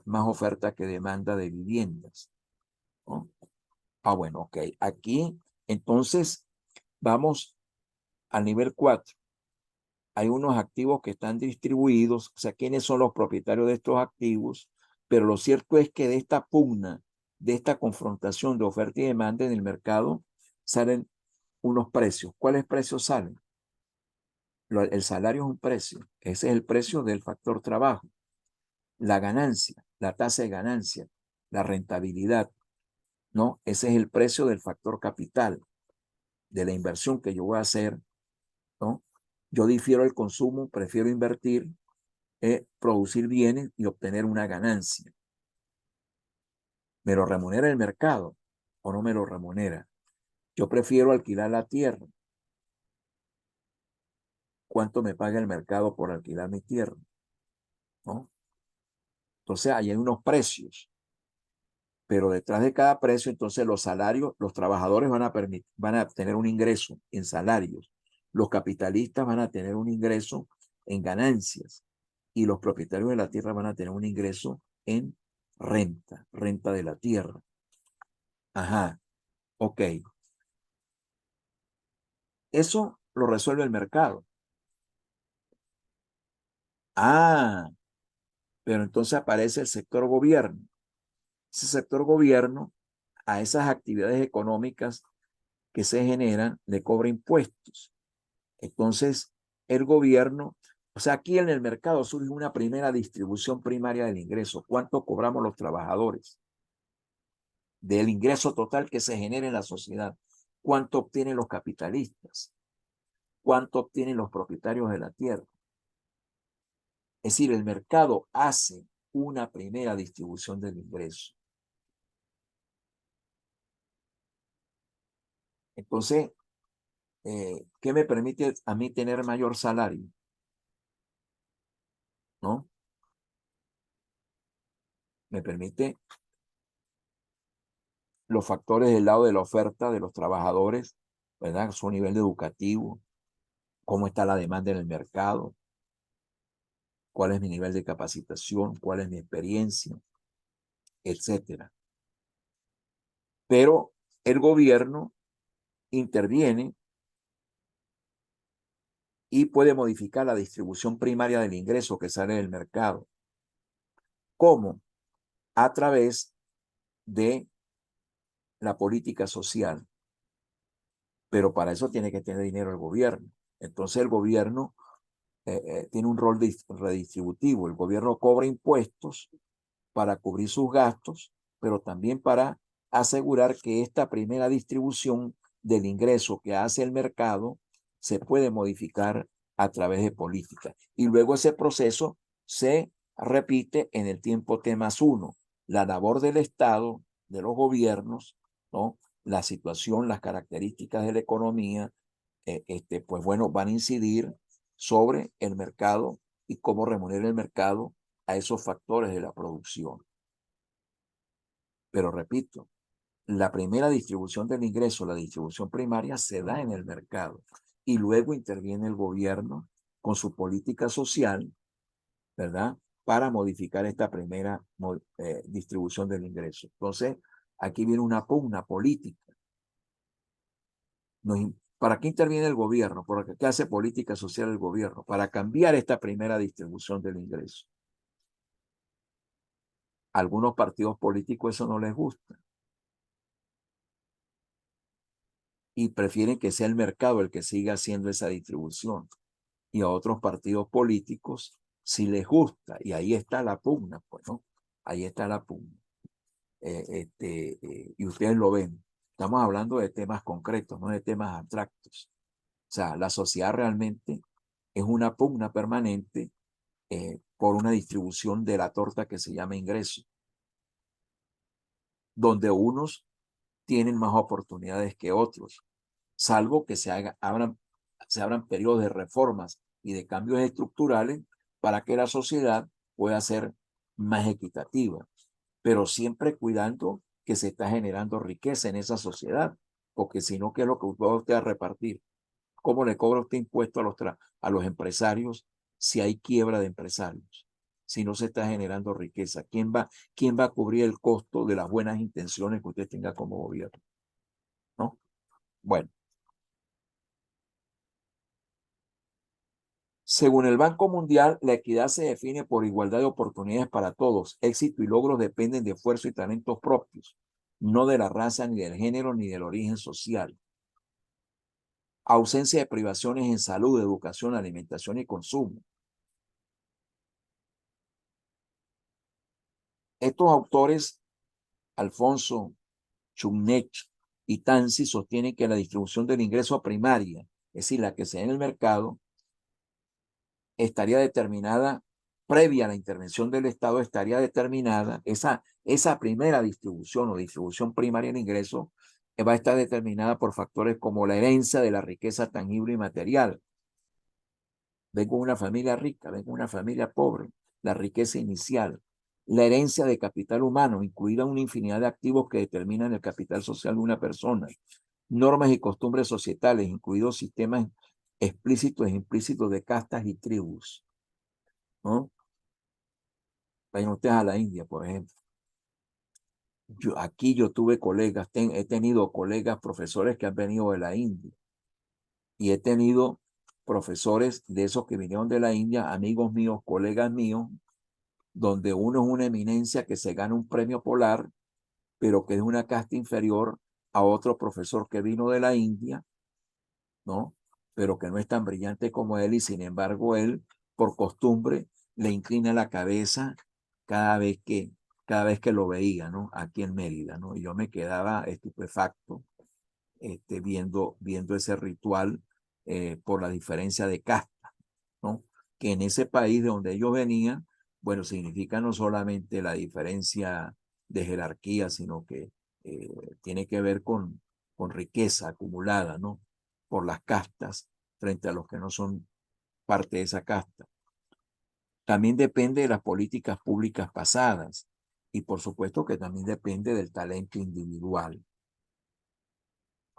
[SPEAKER 1] más oferta que demanda de viviendas, ¿no? Ah, bueno, ok. Aquí, entonces, vamos al nivel 4. Hay unos activos que están distribuidos, o sea, ¿quiénes son los propietarios de estos activos? Pero lo cierto es que de esta pugna, de esta confrontación de oferta y demanda en el mercado, salen unos precios. ¿Cuáles precios salen? El salario es un precio. Ese es el precio del factor trabajo. La ganancia, la tasa de ganancia, la rentabilidad, ¿no? Ese es el precio del factor capital, de la inversión que yo voy a hacer, ¿no? Yo difiero el consumo, prefiero invertir, producir bienes y obtener una ganancia. ¿Me lo remunera el mercado o no me lo remunera? Yo prefiero alquilar la tierra. ¿Cuánto me paga el mercado por alquilar mi tierra? ¿No? Entonces, ahí hay unos precios, pero detrás de cada precio, entonces los salarios, los trabajadores van a tener un ingreso en salarios, los capitalistas van a tener un ingreso en ganancias y los propietarios de la tierra van a tener un ingreso en renta de la tierra. Ajá, ok. Eso lo resuelve el mercado. Ah, pero entonces aparece el sector gobierno. Ese sector gobierno a esas actividades económicas que se generan le cobra impuestos. Entonces, el gobierno, o sea, aquí en el mercado surge una primera distribución primaria del ingreso. ¿Cuánto cobramos los trabajadores? Del ingreso total que se genera en la sociedad. ¿Cuánto obtienen los capitalistas? ¿Cuánto obtienen los propietarios de la tierra? Es decir, el mercado hace una primera distribución del ingreso. Entonces, ¿qué me permite a mí tener mayor salario? ¿No? Me permite los factores del lado de la oferta de los trabajadores, ¿verdad? Su nivel educativo, cómo está la demanda en el mercado, cuál es mi nivel de capacitación, cuál es mi experiencia, etcétera. Pero el gobierno interviene y puede modificar la distribución primaria del ingreso que sale del mercado. ¿Cómo? A través de la política social. Pero para eso tiene que tener dinero el gobierno. Entonces el gobierno tiene un rol redistributivo. El gobierno cobra impuestos para cubrir sus gastos, pero también para asegurar que esta primera distribución del ingreso que hace el mercado se puede modificar a través de políticas. Y luego ese proceso se repite en el tiempo T+1. La labor del Estado, de los gobiernos, ¿no? La situación, las características de la economía, pues bueno, van a incidir sobre el mercado y cómo remunera el mercado a esos factores de la producción. Pero repito, la primera distribución del ingreso, la distribución primaria, se da en el mercado y luego interviene el gobierno con su política social, ¿verdad? Para modificar esta primera distribución del ingreso. Entonces, aquí viene una pugna política. ¿Para qué interviene el gobierno? ¿Para qué hace política social el gobierno? Para cambiar esta primera distribución del ingreso. A algunos partidos políticos eso no les gusta. Y prefieren que sea el mercado el que siga haciendo esa distribución. Y a otros partidos políticos sí les gusta. Y ahí está la pugna, pues, ¿no? Ahí está la pugna. Y ustedes lo ven. Estamos hablando de temas concretos, no de temas abstractos. O sea, la sociedad realmente es una pugna permanente por una distribución de la torta que se llama ingreso, donde unos tienen más oportunidades que otros, salvo que se abran periodos de reformas y de cambios estructurales para que la sociedad pueda ser más equitativa. pero siempre cuidando que se está generando riqueza en esa sociedad, porque si no, ¿qué es lo que va usted a repartir? ¿Cómo le cobra usted impuesto a los empresarios si hay quiebra de empresarios? Si no se está generando riqueza, quién va a cubrir el costo de las buenas intenciones que usted tenga como gobierno? ¿No? Bueno. Según el Banco Mundial, la equidad se define por igualdad de oportunidades para todos. Éxito y logros dependen de esfuerzo y talentos propios, no de la raza, ni del género, ni del origen social. Ausencia de privaciones en salud, educación, alimentación y consumo. Estos autores, Alfonso, Chumnech y Tanzi, sostienen que la distribución del ingreso primaria, es decir, la que se da en el mercado, estaría determinada, previa a la intervención del Estado, estaría determinada, esa primera distribución o distribución primaria en ingreso va a estar determinada por factores como la herencia de la riqueza tangible y material. Vengo de una familia rica, vengo de una familia pobre, la riqueza inicial, la herencia de capital humano, incluida una infinidad de activos que determinan el capital social de una persona, normas y costumbres societales, incluidos sistemas explícitos e implícitos de castas y tribus, ¿no? Vayan ustedes a la India, por ejemplo. Aquí yo tuve colegas, he tenido colegas, profesores que han venido de la India. Y he tenido profesores de esos que vinieron de la India, amigos míos, colegas míos, donde uno es una eminencia que se gana un premio Polar, pero que es una casta inferior a otro profesor que vino de la India, ¿no? Pero que no es tan brillante como él, y sin embargo él, por costumbre, le inclina la cabeza cada vez que lo veía, ¿no? Aquí en Mérida, ¿no? Y yo me quedaba estupefacto viendo ese ritual por la diferencia de casta, ¿no? Que en ese país de donde ellos venían, bueno, significa no solamente la diferencia de jerarquía, sino que tiene que ver con riqueza acumulada, ¿no? Por las castas frente a los que no son parte de esa casta. También depende de las políticas públicas pasadas y por supuesto que también depende del talento individual.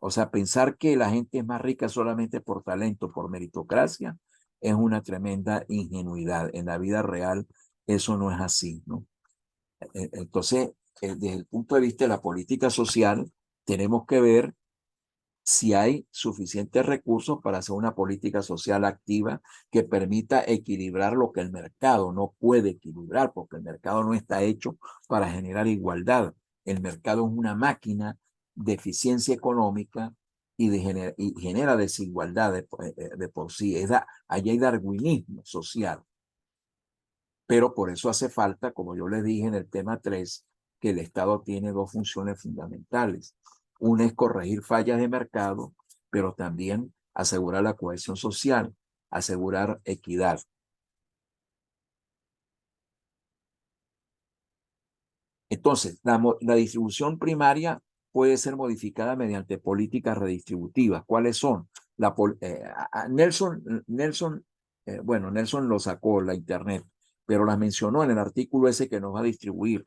[SPEAKER 1] O sea, pensar que la gente es más rica solamente por talento, por meritocracia, es una tremenda ingenuidad. En la vida real eso no es así, ¿no? Entonces, desde el punto de vista de la política social, tenemos que ver si hay suficientes recursos para hacer una política social activa que permita equilibrar lo que el mercado no puede equilibrar, porque el mercado no está hecho para generar igualdad. El mercado es una máquina de eficiencia económica y genera desigualdad de por sí. Allí hay darwinismo social. Pero por eso hace falta, como yo les dije en el tema 3, que el Estado tiene dos funciones fundamentales. Una es corregir fallas de mercado, pero también asegurar la cohesión social, asegurar equidad. Entonces, la distribución primaria puede ser modificada mediante políticas redistributivas. ¿Cuáles son? Nelson lo sacó la internet, pero las mencionó en el artículo ese que nos va a distribuir.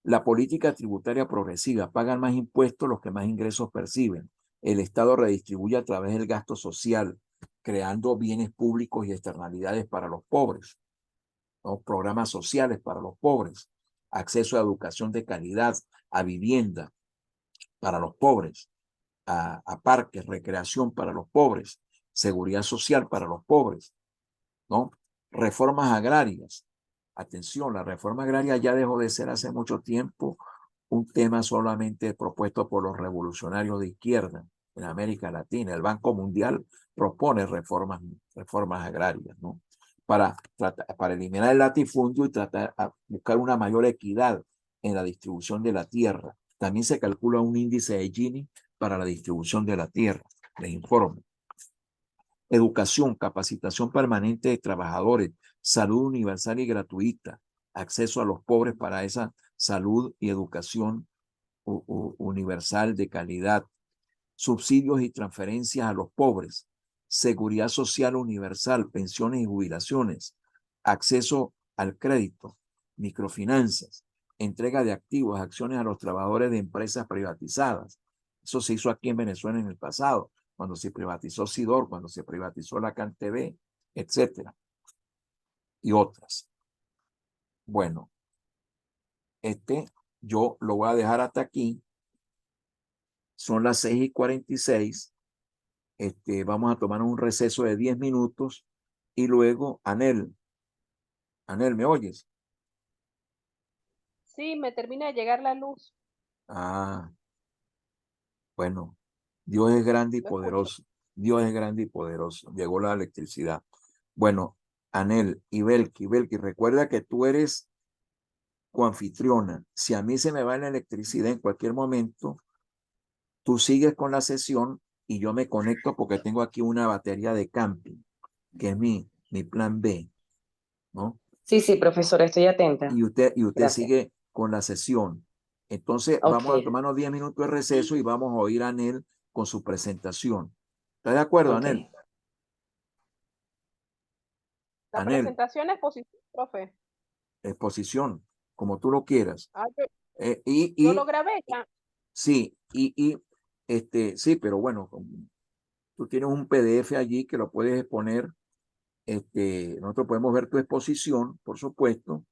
[SPEAKER 1] La política tributaria progresiva, pagan más impuestos los que más ingresos perciben. El Estado redistribuye a través del gasto social, creando bienes públicos y externalidades para los pobres, ¿no? Programas sociales para los pobres, acceso a educación de calidad, a vivienda para los pobres, a parques, recreación para los pobres, seguridad social para los pobres, ¿no? Reformas agrarias. Atención, la reforma agraria ya dejó de ser hace mucho tiempo un tema solamente propuesto por los revolucionarios de izquierda en América Latina. El Banco Mundial propone reformas agrarias, ¿no? Para eliminar el latifundio y tratar de buscar una mayor equidad en la distribución de la tierra. También se calcula un índice de Gini para la distribución de la tierra, les informo. Educación, capacitación permanente de trabajadores, salud universal y gratuita, acceso a los pobres para esa salud y educación universal de calidad, subsidios y transferencias a los pobres, seguridad social universal, pensiones y jubilaciones, acceso al crédito, microfinanzas, entrega de activos, acciones a los trabajadores de empresas privatizadas. Eso se hizo aquí en Venezuela en el pasado, cuando se privatizó Sidor, cuando se privatizó la CanTV, etcétera, y otras. Bueno, yo lo voy a dejar hasta aquí. Son las 6:46. Vamos a tomar un receso de 10 minutos y luego, Anel, ¿me oyes?
[SPEAKER 3] Sí, me termina de llegar la luz.
[SPEAKER 1] Ah, bueno, Dios es grande y
[SPEAKER 3] Lo escucho.
[SPEAKER 1] poderoso. Dios es grande y poderoso. Llegó la electricidad. Bueno, Anel y Belki, recuerda que tú eres coanfitriona. Si a mí se me va la electricidad en cualquier momento, tú sigues con la sesión y yo me conecto porque tengo aquí una batería de camping, que es mi plan B, ¿no?
[SPEAKER 2] Sí, sí, profesor, estoy atenta.
[SPEAKER 1] Y usted
[SPEAKER 2] Gracias.
[SPEAKER 1] sigue con la sesión. Entonces, vamos a tomarnos 10 minutos de receso y vamos a oír a Anel con su presentación. ¿Está de acuerdo, Anel?
[SPEAKER 3] La
[SPEAKER 1] Anel,
[SPEAKER 3] presentación es positiva, profe.
[SPEAKER 1] exposición, como tú lo quieras.
[SPEAKER 3] Yo lo grabé ya.
[SPEAKER 1] Sí, sí, pero bueno, tú tienes un PDF allí que lo puedes exponer. Nosotros podemos ver tu exposición, por supuesto,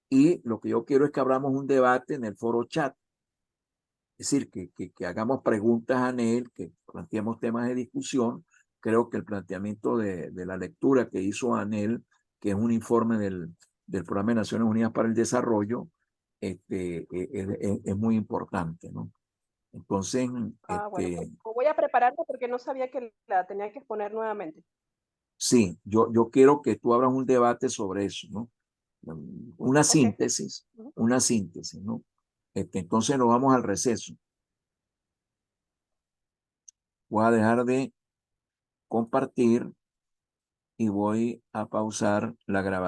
[SPEAKER 1] y lo que yo quiero es que abramos un debate en el foro chat. Es decir, que hagamos preguntas a Anel, que planteemos temas de discusión. Creo que el planteamiento de la lectura que hizo Anel, que es un informe del Programa de Naciones Unidas para el Desarrollo, es muy importante, ¿no? Entonces,
[SPEAKER 3] Bueno, pues voy a prepararla porque no sabía que la tenía que exponer nuevamente.
[SPEAKER 1] sí, yo quiero que tú abras un debate sobre eso, ¿no? Una síntesis, ¿no? Entonces nos vamos al receso. Voy a dejar de compartir y voy a pausar la grabación.